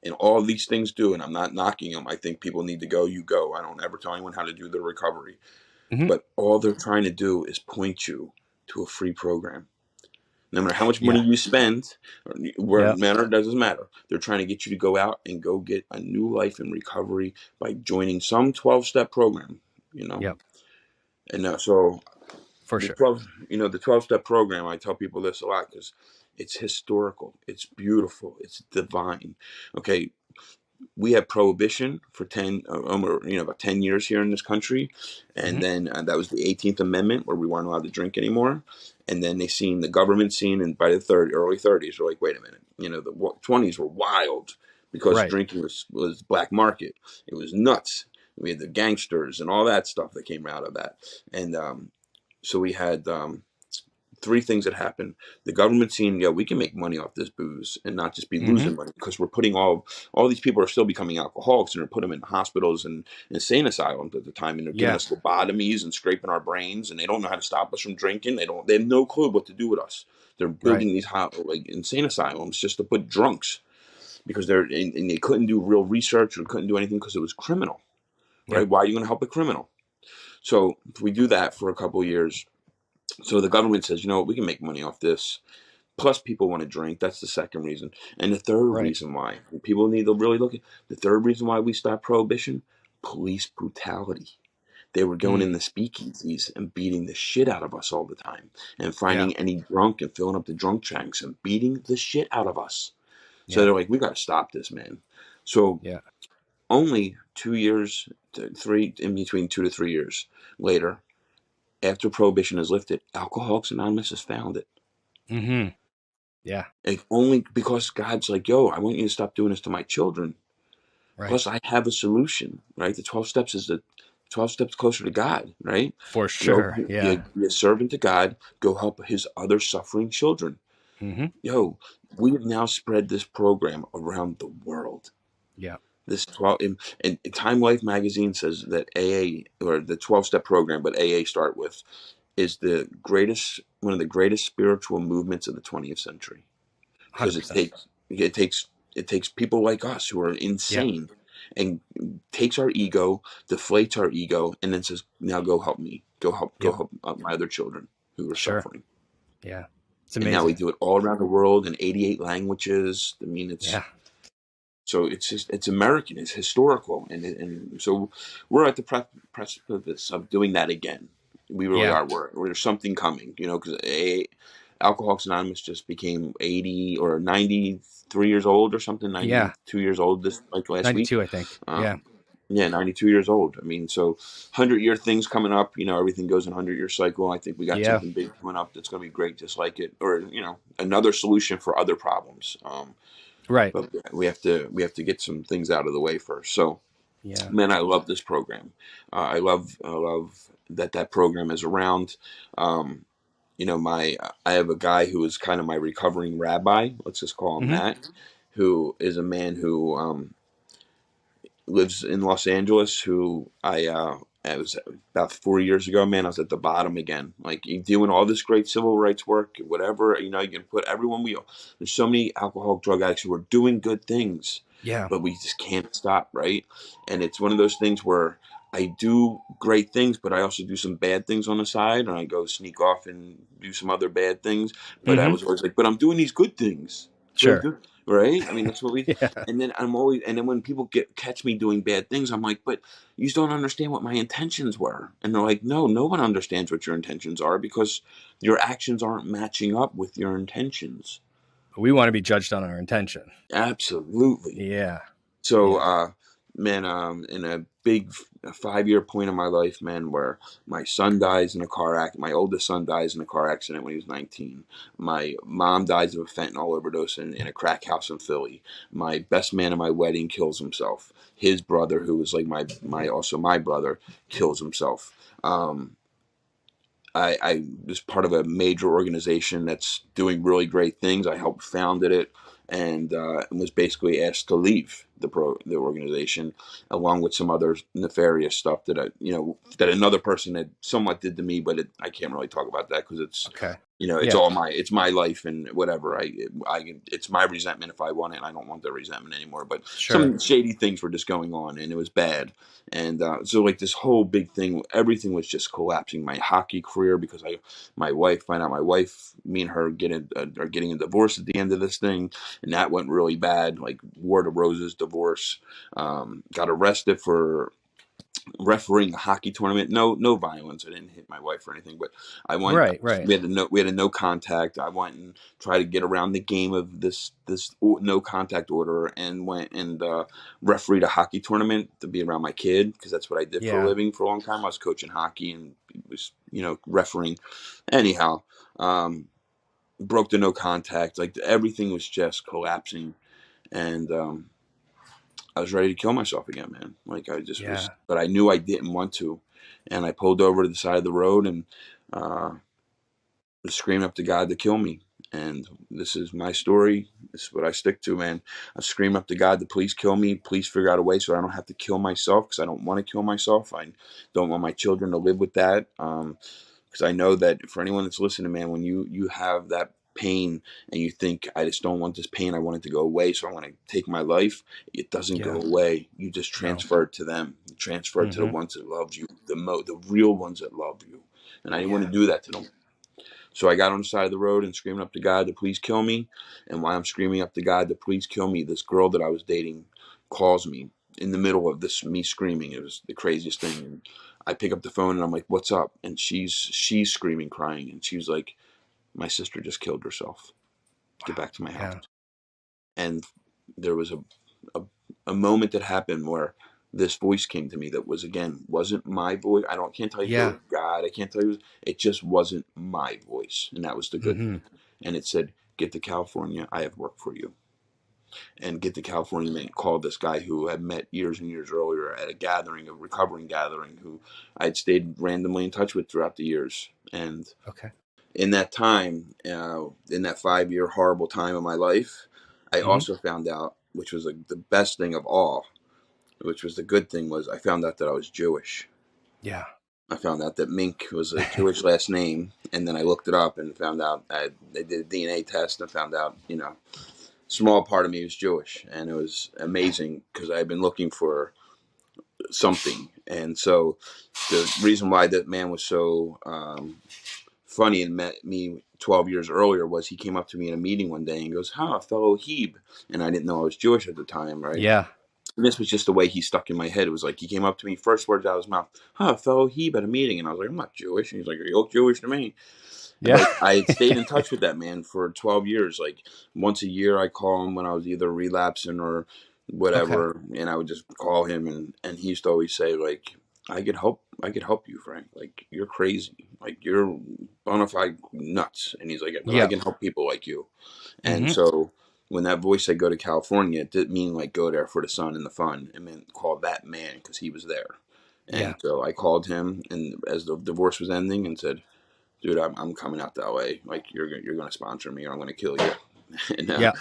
And all these things do, and I'm not knocking them. I think people need to go, you go. I don't ever tell anyone how to do the recovery. Mm-hmm. But all they're trying to do is point you to a free program. No matter how much money Yeah. you spend, or where Yeah. it matter, doesn't matter. They're trying to get you to go out and go get a new life in recovery by joining some 12-step program, you know? Yep. And so For the sure. 12-step program, I tell people this a lot because it's historical, it's beautiful, it's divine. Okay, we had prohibition for 10 about 10 years here in this country, Mm-hmm. and then that was the 18th amendment, where we weren't allowed to drink anymore. And then the government seen, and by the early 30s, they're like, wait a minute, the 20s were wild because Right. drinking was black market. It was nuts. We had the gangsters and all that stuff that came out of that. And so we had 3 things that happened. The government seen, we can make money off this booze and not just be Mm-hmm. losing money, because we're putting all these people are still becoming alcoholics, and they're putting them in hospitals and insane asylums at the time, and they're giving Yeah. us lobotomies and scraping our brains, and they don't know how to stop us from drinking. They have no clue what to do with us. They're Right. building these insane asylums just to put drunks, because and they couldn't do real research or couldn't do anything because it was criminal, right? Yep. Why are you going to help a criminal? So if we do that for a couple of years, so the government says, we can make money off this. Plus, people want to drink. That's the second reason. And the third Right. reason why people need to really look at the third reason why we stopped prohibition: police brutality. They were going in Mm. the speakeasies and beating the shit out of us all the time, and Yeah. finding any drunk and filling up the drunk tanks and beating the shit out of us. So Yeah. they're like, we got to stop this, man. So Yeah. only 2 years to 3, in between 2 to 3 years later, after prohibition is lifted, Alcoholics Anonymous has found it. Mm-hmm. Yeah. And only because God's like, I want you to stop doing this to my children. Right. Plus, I have a solution, right? The 12 steps is the 12 steps closer to God, right? For sure. Yeah. Be a servant to God, go help his other suffering children. Mm-hmm. We have now spread this program around the world. Yeah. This 12, and Time Life magazine says that AA, or the 12-step program, but AA start with, is one of the greatest spiritual movements of the 20th century. Because 100%. it takes people like us who are Yeah. insane, and takes our ego, deflates our ego, and then says, now go help me, go help Yep. my other children who are Sure. suffering. Yeah. It's And now we amazing. do it all around the world in 88 languages. I mean, Yeah. so it's American, it's historical, and so we're at the precipice of doing that again. We really Yeah. are. There's something coming, because Alcoholics Anonymous just became 80 or 93 years old or something, Yeah. 92 years old this like last week. 92, I think. Yeah. Yeah, 92 years old. I mean, so 100-year things coming up. Everything goes in 100-year cycle. I think we got Yeah. something big coming up that's going to be great, just like it, or another solution for other problems. Right. But we have to get some things out of the way first. So, Yeah. man, I love this program. I love that program is around. Um, I have a guy who is kind of my recovering rabbi. Let's just call him Hmm. that. Who is a man who lives in Los Angeles. I was about 4 years ago, man. I was at the bottom again. Like, you doing all this great civil rights work, whatever. You can put everyone There's so many alcoholic drug addicts who are doing good things, Yeah. but we just can't stop, right? And it's one of those things where I do great things, but I also do some bad things on the side, and I go sneak off and do some other bad things. But I Hmm. was always like, but I'm doing these good things. But I'm Sure. doing, right? I mean, that's what we. Yeah. And then when people catch me doing bad things, I'm like, but you just don't understand what my intentions were. And they're like, no one understands what your intentions are because your actions aren't matching up with your intentions. We want to be judged on our intention. Absolutely. Yeah. So, Yeah. man, in a big 5-year point of my life, man, where my son dies in a car accident, my oldest son dies in a car accident when he was 19. My mom dies of a fentanyl overdose in a crack house in Philly. My best man at my wedding kills himself. His brother, who was like my brother, kills himself. I was part of a major organization that's doing really great things. I helped founded it, and was basically asked to leave the organization, along with some other nefarious stuff that another person had somewhat did to me, but I can't really talk about that because Okay. it's Yeah. it's my life and whatever. It's my resentment if I want it. And I don't want the resentment anymore. But Sure. some shady things were just going on, and it was bad. And so, like, this whole big thing, everything was just collapsing. My hockey career, because my wife, me and her are getting a divorce at the end of this thing, and that went really bad. Like, War to Roses divorce. Got arrested for refereeing a hockey tournament. No violence. I didn't hit my wife or anything, but I went. Right. Right. We had a no contact. I went and tried to get around the game of this no contact order, and went and refereed a hockey tournament to be around my kid, because that's what I did for a Yeah. living for a long time. I was coaching hockey and was refereeing. Anyhow, broke the no contact. Like, everything was just collapsing, and I was ready to kill myself again, man. Like, I just was, Yeah. but I knew I didn't want to. And I pulled over to the side of the road and uh, was screaming up to God to kill me. And this is my story. This is what I stick to, man. I scream up to God to please kill me. Please figure out a way so I don't have to kill myself, because I don't want to kill myself. I don't want my children to live with that. Because I know that for anyone that's listening, man, when you have that pain and you think, I just don't want this pain, I want it to go away, so I want to take my life, it doesn't go Yeah. away. You just No. transfer it to them. You transfer it to the Hmm. ones that love you, the real ones that love you. And I didn't want Yeah. to do that to them. So I got on the side of the road and screaming up to God to please kill me. And while I'm screaming up to God to please kill me, this girl that I was dating calls me in the middle of me screaming. It was the craziest thing. And I pick up the phone and I'm like, "What's up?" And she's screaming, crying, and she was like, "My sister just killed herself. Get Wow. back to my house." Yeah. And there was a, a moment that happened where this voice came to me that wasn't my voice. Can't tell you if it Yeah. was God. I can't tell you. It just wasn't my voice. And that was the good Hmm. thing. And it said, "Get to California. I have work for you." And Get to California meant called this guy who I had met years and years earlier at a recovering gathering, who I'd stayed randomly in touch with throughout the years. And Okay. in that time, in that 5-year horrible time of my life, I Hmm. also found out, which was the best thing of all, which was the good thing, was I found out that I was Jewish. Yeah. I found out that Meeink was a Jewish last name, and then I looked it up and found out they did a DNA test and found out, small part of me was Jewish, and it was amazing because I had been looking for something. And so the reason why that man was so funny and met me 12 years earlier was he came up to me in a meeting one day and goes, "Huh, fellow Heb," and I didn't know I was Jewish at the time, right? Yeah. And this was just the way he stuck in my head. It was like he came up to me, first words out of his mouth, "Huh, fellow Heb at a meeting," and I was like, "I'm not Jewish," and he's like, "You look Jewish to me." Yeah. But I had stayed in touch with that man for 12 years. Like once a year, I call him when I was either relapsing or Okay. whatever, and I would just call him, and he used to always say like, I could help you, Frank. Like you're crazy, like you're bona fide nuts." And he's like, "But I Yeah. can help people like you." And Mm-hmm. so when that voice said go to California, it didn't mean like go there for the sun and the fun. It meant call that man because he was there. And Yeah. so I called him, and as the divorce was ending, and said, "Dude, I'm coming out to LA. Like you're gonna sponsor me, or I'm gonna kill you." and, Yeah.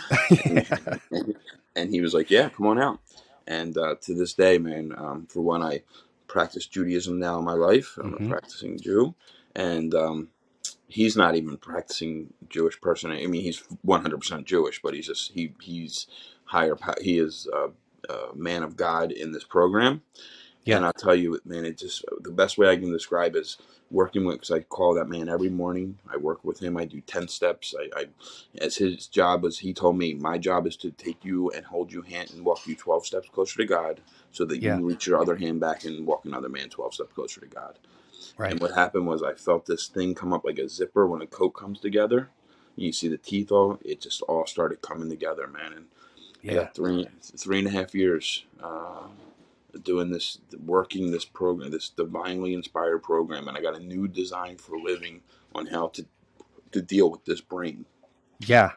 and and he was like, "Yeah, come on out." And to this day, man, for one, I practice Judaism now in my life. I'm a Mm-hmm. practicing Jew, and he's not even practicing Jewish person. I mean, he's 100% Jewish, but he's higher. He is a man of God in this program. Yeah. And I'll tell you, man, it just the best way I can describe is working with, because I call that man every morning. I work with him. I do 10 steps. I as his job was, he told me, my job is to take you and hold you hand and walk you 12 steps closer to God, so that Yeah. you reach your other hand back and walk another man 12 steps closer to God. And Right. what happened was I felt this thing come up like a zipper when a Coke comes together. You see the teeth all, it just all started coming together, man. And I Yeah. got 3.5 years doing this, working this program, this divinely inspired program, and I got a new design for living on how to deal with this brain. Yeah.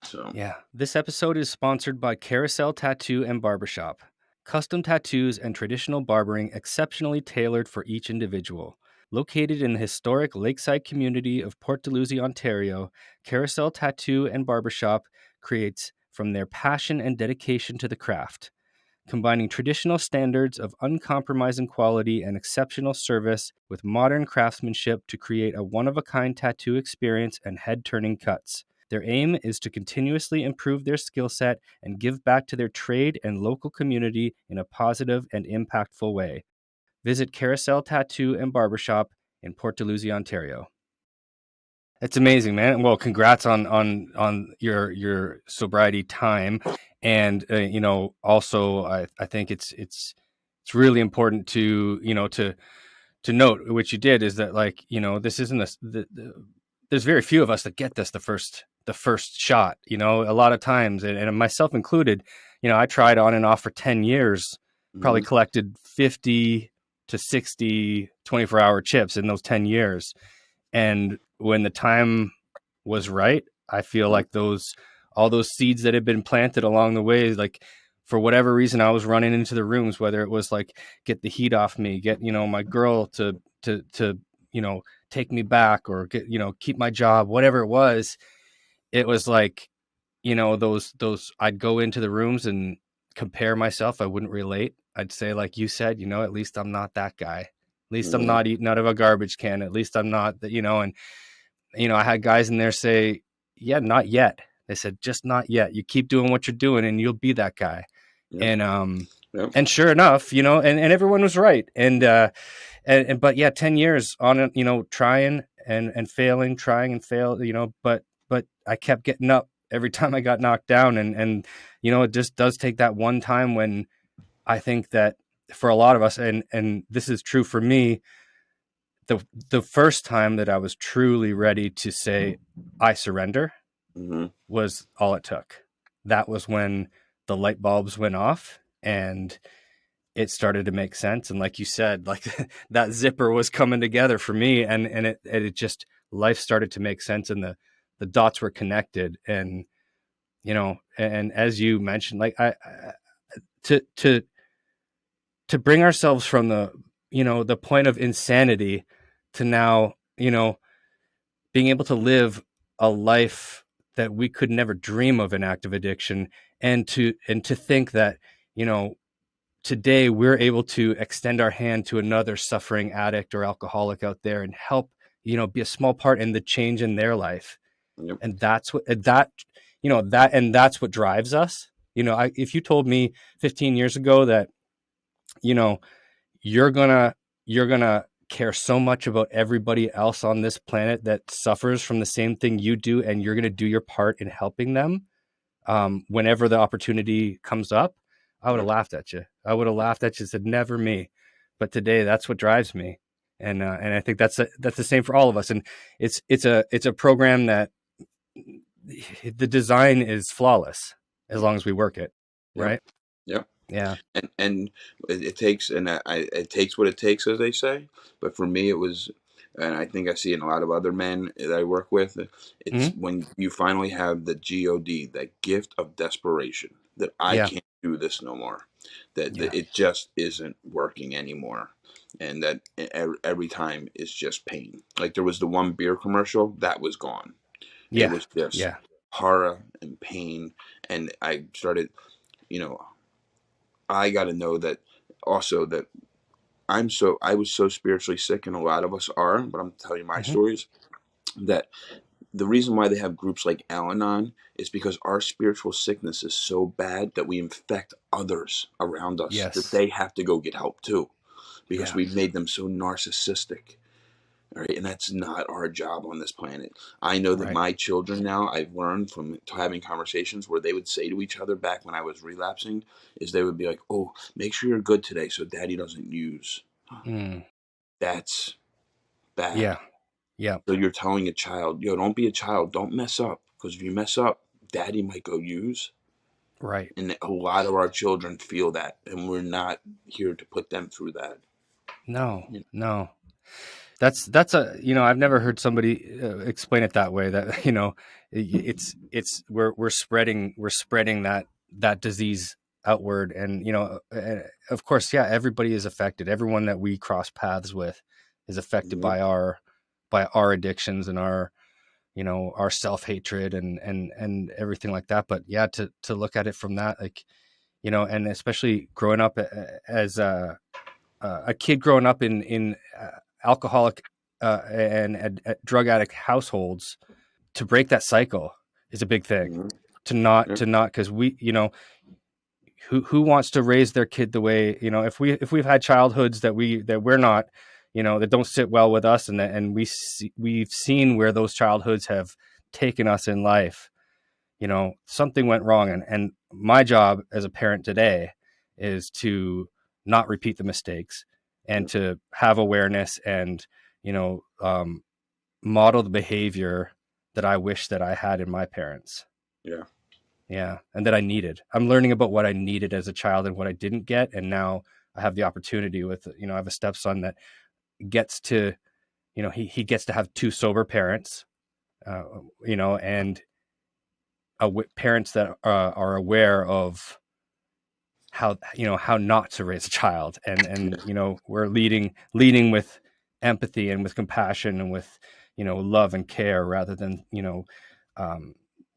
So Yeah. This episode is sponsored by Carousel Tattoo and Barbershop. Custom tattoos and traditional barbering exceptionally tailored for each individual. Located in the historic lakeside community of Port Dalhousie, Ontario, Carousel Tattoo and Barbershop creates from their passion and dedication to the craft, combining traditional standards of uncompromising quality and exceptional service with modern craftsmanship to create a one-of-a-kind tattoo experience and head-turning cuts. Their aim is to continuously improve their skill set and give back to their trade and local community in a positive and impactful way. Visit Carousel Tattoo and Barbershop in Port Dalhousie, Ontario. It's amazing, man. Well, congrats on your sobriety time, and also I think it's really important to to note, which you did, is that, like, this isn't there's very few of us that get this the first shot. A lot of times, and myself included, I tried on and off for 10 years, probably mhm, collected 50 to 60 24-hour chips in those 10 years. And when the time was right, I feel like all those seeds that had been planted along the way, like, for whatever reason, I was running into the rooms, whether it was like, get the heat off me, get, my girl to take me back, or get, keep my job, whatever it was. It was like, those I'd go into the rooms and compare myself. I wouldn't relate. I'd say, like you said, at least I'm not that guy. At least I'm mhm, not eating out of a garbage can. At least I'm not that, and I had guys in there say, yeah, not yet. They said, just not yet. You keep doing what you're doing and you'll be that guy. yep, And yep, and sure enough, and everyone was right. And but yeah, 10 years on it, trying and failing, trying and fail, but I kept getting up every time I got knocked down. And it just does take that one time when I think that for a lot of us, and this is true for me, the first time that I was truly ready to say I surrender mhm, was all it took. That was when the light bulbs went off and it started to make sense. And like you said, like, that zipper was coming together for me, and it just, life started to make sense, and the dots were connected. And and as you mentioned, like, I to bring ourselves from the point of insanity to now, being able to live a life that we could never dream of in active addiction, and to think that, today we're able to extend our hand to another suffering addict or alcoholic out there and help, be a small part in the change in their life. yep, And that's what drives us. If you told me 15 years ago that, you know, you're gonna care so much about everybody else on this planet that suffers from the same thing you do, and you're going to do your part in helping them, whenever the opportunity comes up, I would have laughed at you. I would have laughed at you and said, never me. But today, that's what drives me. And I think that's the same for all of us. And it's a program that the design is flawless as long as we work it. Yep. Right. Yep. Yeah. And it takes, and it takes what it takes, as they say. But for me, it was, and I think I see in a lot of other men that I work with, it's when you finally have the God, that gift of desperation, that I can't do this no more, that it just isn't working anymore, and that every time it's just pain. Like there was the one beer commercial that was gone. It was just horror and pain, and I started, you know, I got to know that also that I was so spiritually sick, and a lot of us are, but I'm telling you my stories, that the reason why they have groups like Al-Anon is because our spiritual sickness is so bad that we infect others around us, that they have to go get help too, because we've made them so narcissistic. All right, and that's not our job on this planet. I know that my children now, I've learned from having conversations where they would say to each other back when I was relapsing, is they would be like, oh, make sure you're good today so daddy doesn't use. That's bad. Yeah. Yeah. So you're telling a child, yo, don't be a child. Don't mess up. Because if you mess up, daddy might go use. Right. And a lot of our children feel that. And we're not here to put them through that. No, no. That's I've never heard somebody explain it that way, that, we're spreading that disease outward. And, of course, everybody is affected. Everyone that we cross paths with is affected by our addictions and our self-hatred and everything like that. But to look at it from that, like, and especially growing up as a kid growing up in alcoholic and drug addict households, to break that cycle is a big thing. To not, because we, who wants to raise their kid the way, if we've had childhoods that we're not, that don't sit well with us, and we've seen where those childhoods have taken us in life, something went wrong. And my job as a parent today is to not repeat the mistakes, and to have awareness, and, model the behavior that I wish that I had in my parents. Yeah. And that I needed. I'm learning about what I needed as a child and what I didn't get. And now I have the opportunity with, I have a stepson that gets to, he gets to have two sober parents, and parents that are aware of how not to raise a child. And we're leading with empathy and with compassion and with, love and care, rather than,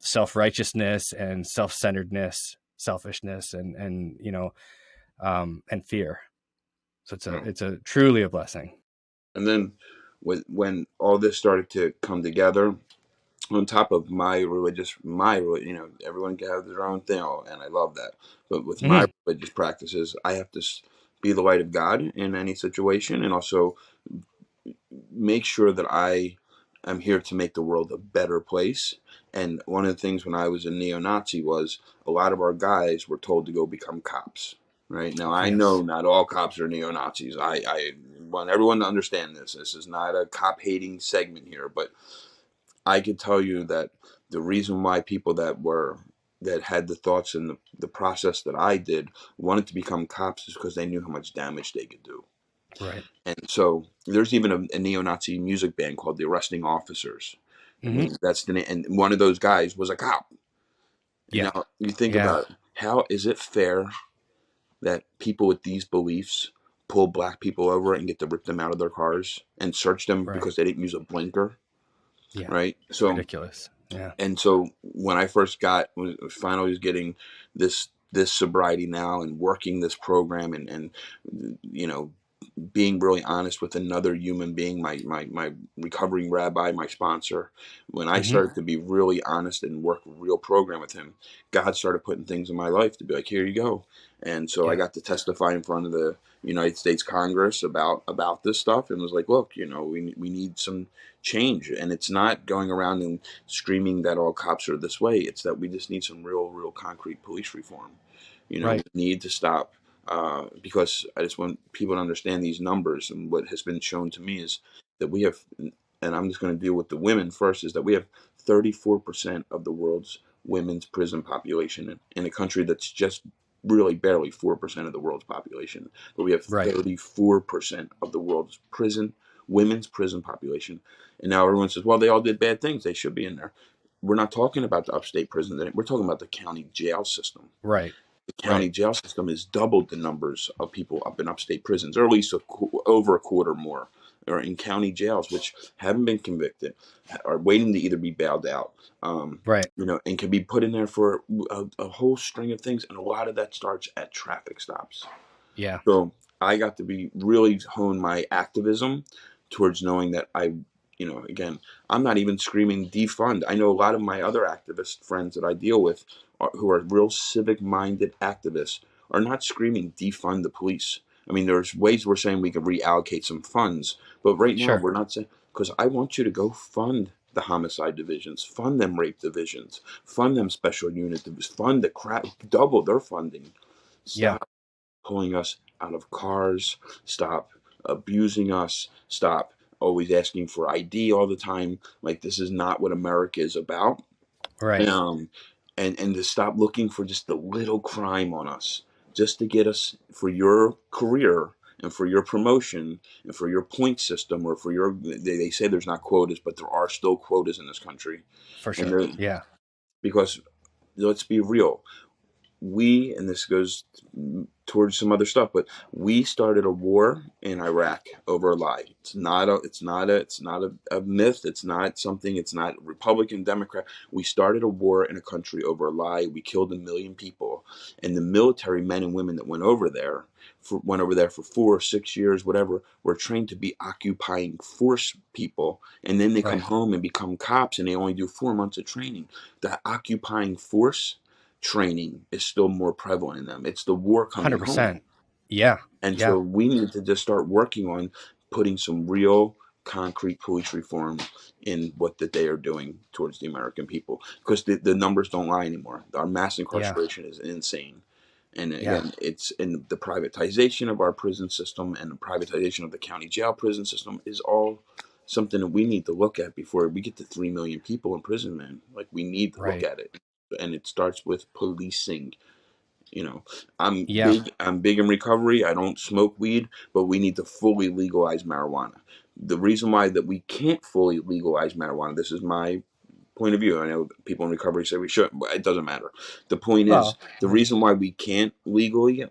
self-righteousness and self-centeredness, selfishness, and fear. So it's a truly a blessing. And then when all this started to come together, on top of everyone can have their own thing, and I love that. But with my religious practices, I have to be the light of God in any situation, and also make sure that I am here to make the world a better place. And one of the things when I was a neo-Nazi was a lot of our guys were told to go become cops. Right now, I know not all cops are neo-Nazis. I want everyone to understand this. This is not a cop-hating segment here, but I could tell you that the reason why people that had the thoughts and the process that I did wanted to become cops is because they knew how much damage they could do. Right. And so there's even a neo-Nazi music band called the Arresting Officers. I mean, that's the name. And one of those guys was a cop. And now you think about it, how is it fair that people with these beliefs pull black people over and get to rip them out of their cars and search them because they didn't use a blinker? Yeah. Right. It's so ridiculous. Yeah. And so when I finally was getting this sobriety now and working this program and being really honest with another human being, my recovering rabbi, my sponsor. When I Mm-hmm. started to be really honest and work a real program with him, God started putting things in my life to be like, here you go. And so I Yeah. got to testify in front of the United States Congress about this stuff, and was like, look, we need some change, and it's not going around and screaming that all cops are this way. It's that we just need some real concrete police reform. Right. We need to stop, because I just want people to understand these numbers. And what has been shown to me is that we have, and I'm just going to deal with the women first, is that we have 34% of the world's women's prison population in a country that's just really barely 4% of the world's population. But we have Right. 34% of the world's women's prison population. And now everyone says, well, they all did bad things, they should be in there. We're not talking about the upstate prison. We're talking about the county jail system. Right. The county Right. jail system has doubled the numbers of people up in upstate prisons, or at least over a quarter more, or in county jails, which haven't been convicted, are waiting to either be bailed out, Right. and can be put in there for a whole string of things. And a lot of that starts at traffic stops. Yeah. So I got to be really hone my activism towards knowing that again, I'm not even screaming defund. I know a lot of my other activist friends that I deal with who are real civic minded activists are not screaming defund the police. I mean, there's ways we're saying we can reallocate some funds, but right now Sure. we're not saying, because I want you to go fund the homicide divisions, fund them rape divisions, fund them special unit divisions, fund the double their funding. Yeah. Stop pulling us out of cars, stop abusing us, stop always asking for ID all the time. Like, this is not what America is about. Right. And to stop looking for just the little crime on us, just to get us for your career and for your promotion and for your point system, or for they say there's not quotas, but there are still quotas in this country. For And sure. Yeah. because, let's be real, and this goes towards some other stuff, but we started a war in Iraq over a lie. It's not a myth. It's not something. It's not Republican, Democrat. We started a war in a country over a lie. We killed 1 million people, and the military men and women that went over there for 4 or 6 years, whatever, were trained to be occupying force people, and then they come Right. home and become cops, and they only do 4 months of training. The occupying force training is still more prevalent in them. It's the war coming home. 100%. Yeah. And Yeah. so we need to just start working on putting some real concrete police reform in what that they are doing towards the American people, because the numbers don't lie anymore. Our mass Yeah. incarceration is insane. And Yeah. again, it's in the privatization of our prison system, and the privatization of the county jail prison system is all something that we need to look at before we get to 3 million people in prison, man. Like, we need to look Right. at it. And it starts with policing. I'm Yeah. big in recovery. I don't smoke weed, but we need to fully legalize marijuana. The reason why that we can't fully legalize marijuana, this is my point of view. I know people in recovery say we shouldn't, but it doesn't matter. The point is, Well, the reason why we can't legally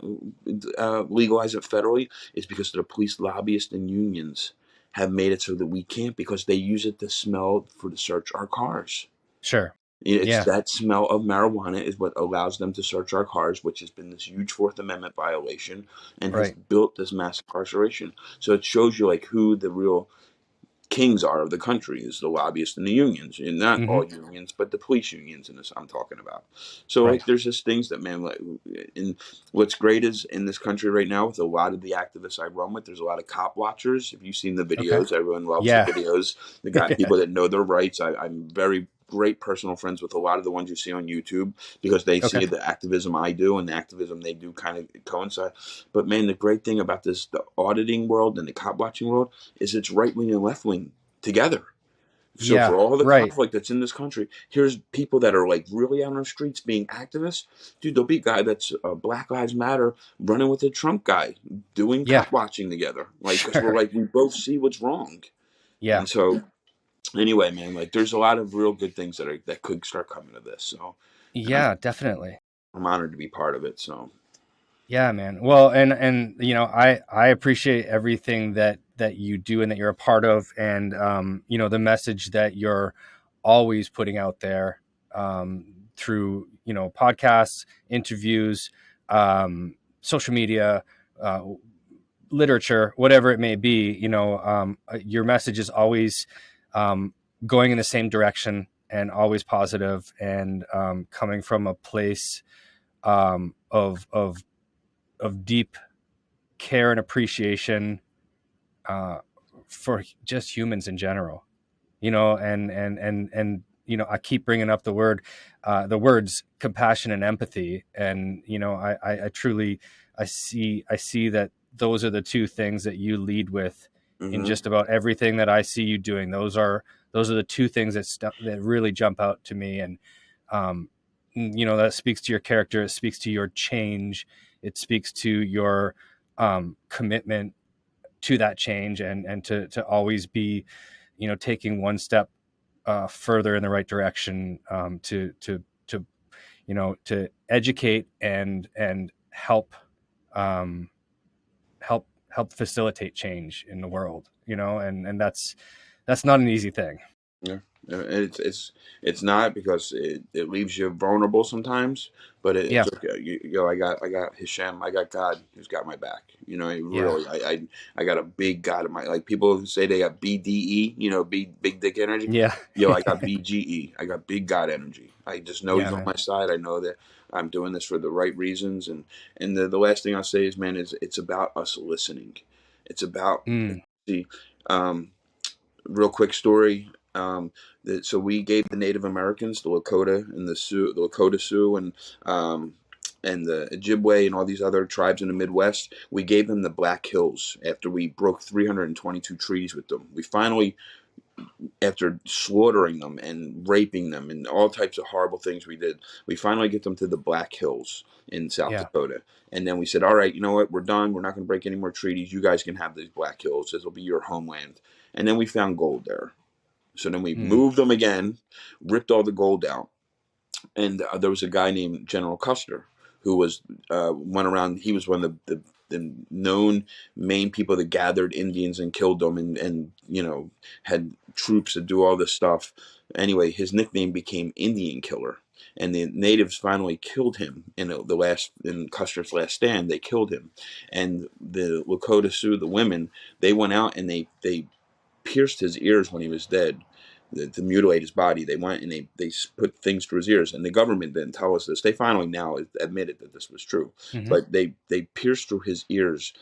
legalize it federally is because the police lobbyists and unions have made it so that we can't, because they use it to search our cars. sure. It's Yeah. that smell of marijuana is what allows them to search our cars, which has been this huge Fourth Amendment violation and has Right. built this mass incarceration. So it shows you, like, who the real kings are of the country is the lobbyists and the unions, and not Mm-hmm. all unions, but the police unions in this I'm talking about. So, Right. like, there's just things that, man, like, and what's great is in this country right now, with a lot of the activists I run with, there's a lot of cop watchers. If you've seen the Okay. videos, everyone loves the Yeah. videos. They got people that know their rights. I'm very great personal friends with a lot of the ones you see on YouTube, because they Okay. see the activism I do and the activism they do kind of coincide. But man, the great thing about the auditing world and the cop watching world is it's right wing and left wing together. So Yeah. for all the Right. conflict that's in this country, here's people that are, like, really out on the streets being activists. Dude, there'll be a guy that's Black Lives Matter running with a Trump guy doing Yeah. cop watching together. Like, because we're Sure. like, we both see what's wrong. Yeah. And so anyway, man, like, there's a lot of real good things that could start coming to this. So, and Yeah, definitely. I'm honored to be part of it. So, Yeah, man. Well, and I appreciate everything that you do and that you're a part of, and the message that you're always putting out there through podcasts, interviews, social media, uh, literature, whatever it may be, your message is always going in the same direction and always positive, and coming from a place of deep care and appreciation for just humans in general. I keep bringing up the words compassion and empathy, and I truly I see that those are the two things that you lead with in Mm-hmm. just about everything that I see you doing. Those are the two things that really jump out to me, and that speaks to your character. It speaks to your change. It speaks to your commitment to that change, and to always be, taking one step further in the right direction, to educate and um, help facilitate change in the world. And that's not an easy thing. Yeah, it's not, because it leaves you vulnerable sometimes, but Yeah, it's okay. I got Hashem, I got God who's got my back. yeah, Really, I got a big God in my, like, people who say they got BDE, big dick energy. yeah. I got BGE. I got big God energy. I just know Yeah, He's on man. my side. I know that I'm doing this for the right reasons, and the last thing I'll say is, man, it's about us listening. It's about Mm, see. Real quick story. So we gave the Native Americans, the Lakota and the Lakota Sioux, and the Ojibwe and all these other tribes in the Midwest, we gave them the Black Hills after we broke 322 trees with them. We finally, after slaughtering them and raping them and all types of horrible things we did, we finally get them to the Black Hills in South yeah. Dakota. And then we said, all right, you know what? We're done. We're not going to break any more treaties. You guys can have these Black Hills. This will be your homeland. And then we found gold there. So then we Mm, moved them again, ripped all the gold out, and there was a guy named General Custer who went around. He was one of the known main people that gathered Indians and killed them, and had troops that do all this stuff. Anyway, his nickname became Indian Killer, and the natives finally killed him in Custer's last stand. They killed him, and the Lakota Sioux, the women, they went out and they pierced his ears when he was dead, to mutilate his body. They went and they put things through his ears, and the government didn't tell us this. They finally now admitted that this was true, mm-hmm. but they pierced through his ears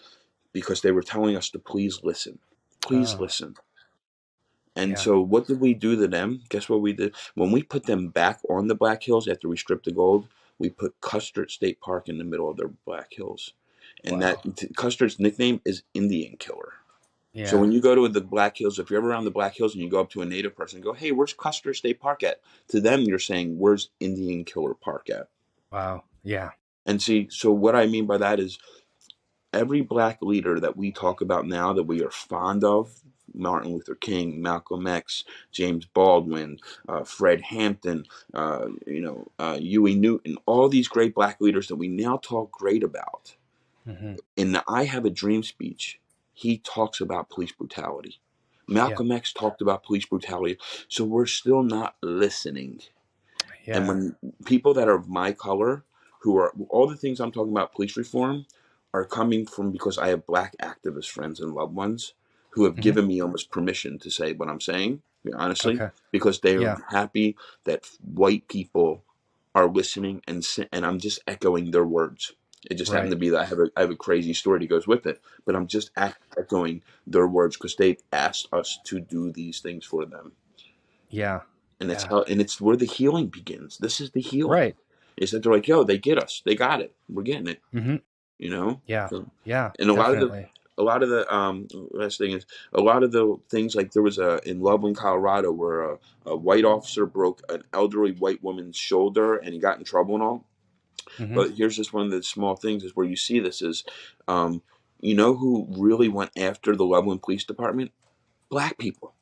because they were telling us to please Oh, listen. And yeah. so what did we do to them? Guess what we did? When we put them back on the Black Hills after we stripped the gold, we put Custer State Park in the middle of their Black Hills. And that Wow. Custer's nickname is Indian Killer. So Yeah. when you go to the Black Hills, if you're ever around the Black Hills and you go up to a native person and go, hey, where's Custer State Park at? To them, you're saying, where's Indian Killer Park at? Wow. Yeah. And see, so what I mean by that is every black leader that we talk about now that we are fond of, Martin Luther King, Malcolm X, James Baldwin, Fred Hampton, Huey Newton, all these great black leaders that we now talk great about. Mm-hmm. In the I Have a Dream speech, he talks about police brutality. Yeah. Malcolm X talked about police brutality. So we're still not listening. And Yeah. when people that are of my color, who are all the things I'm talking about, police reform, are coming from because I have black activist friends and loved ones who have Mm-hmm. given me almost permission to say what I'm saying, honestly, Okay. because they are Yeah. happy that white people are listening, and I'm just echoing their words. It just happened Right. to be that I have a crazy story that goes with it, but I'm just echoing their words because they've asked us to do these things for them, Yeah. and Yeah. it's where the healing begins. This is the healing. Right. Is that they're like, yo, they get us, they got it, we're getting it, Mm-hmm. you know. Yeah. So, Yeah. and Definitely. a lot of the last thing is a lot of the things, like there was a in Loveland, Colorado, where a white officer broke an elderly white woman's shoulder and he got in trouble and all. Mm-hmm. But here's just one of the small things is where you see this is, um, who really went after the Loveland Police Department? Black people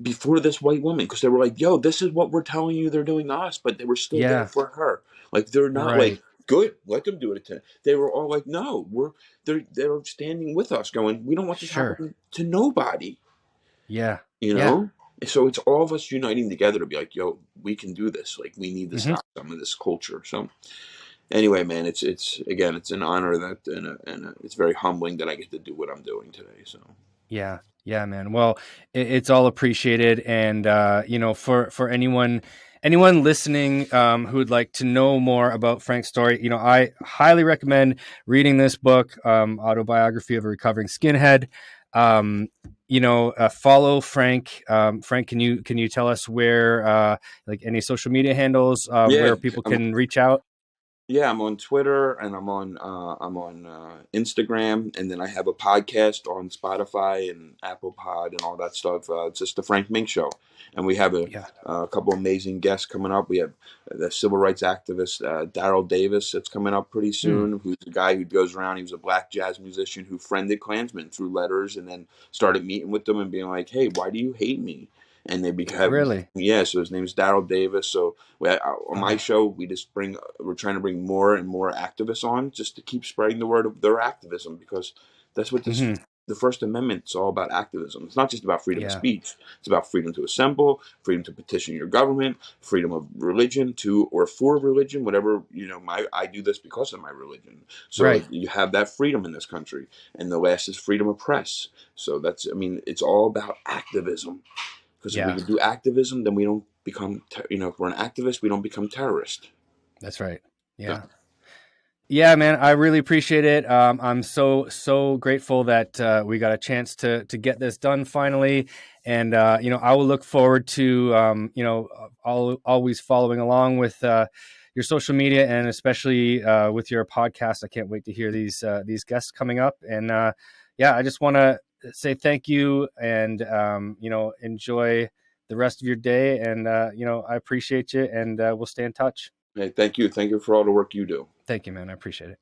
before this white woman, because they were like, yo, this is what we're telling you they're doing to us, but they were still there Yeah. for her. Like, they're not like, Right. good, let them do it. They were all like, no, they're standing with us going, we don't want this Sure. happening to nobody, Yeah. you Yeah. know? So it's all of us uniting together to be like, yo, we can do this. Like, we need to Mm-hmm. stop some of this culture. So anyway, man, it's again, it's an honor that, and it's very humbling that I get to do what I'm doing today. So Yeah. Yeah, man. Well, it's all appreciated. And, for anyone listening, who would like to know more about Frank's story, I highly recommend reading this book, Autobiography of a Recovering Skinhead. Follow Frank. Frank, can you tell us where, like any social media handles, yeah, where people can reach out? yeah, I'm on Twitter and I'm on Instagram, and then I have a podcast on Spotify and Apple Pod and all that stuff. It's just the Frank Meeink Show, and we have Yeah. a couple amazing guests coming up. We have the civil rights activist Daryl Davis that's coming up pretty soon. Who's the guy who goes around? He was a black jazz musician who friended Klansmen through letters, and then started meeting with them and being like, "Hey, why do you hate me?" And they become, Really? yeah. So his name's Daryl Davis. So on my show, we're trying to bring more and more activists on just to keep spreading the word of their activism, because that's what the First Amendment is all about. Activism. It's not just about freedom of Yeah. speech. It's about freedom to assemble, freedom to petition your government, freedom of religion to or for religion, whatever, I do this because of my religion. So Right. you have that freedom in this country. And the last is freedom of press. So it's all about activism. Because if we Yeah. can do activism, then we don't become, if we're an activist, we don't become terrorists. That's right. Yeah. So, Yeah, man, I really appreciate it. I'm so grateful that we got a chance to get this done finally, and I will look forward to always following along with your social media, and especially with your podcast. I can't wait to hear these guests coming up, and I just want to say thank you, and enjoy the rest of your day, and I appreciate you, and we'll stay in touch. hey, thank you for all the work you do. Thank you, man. I appreciate it.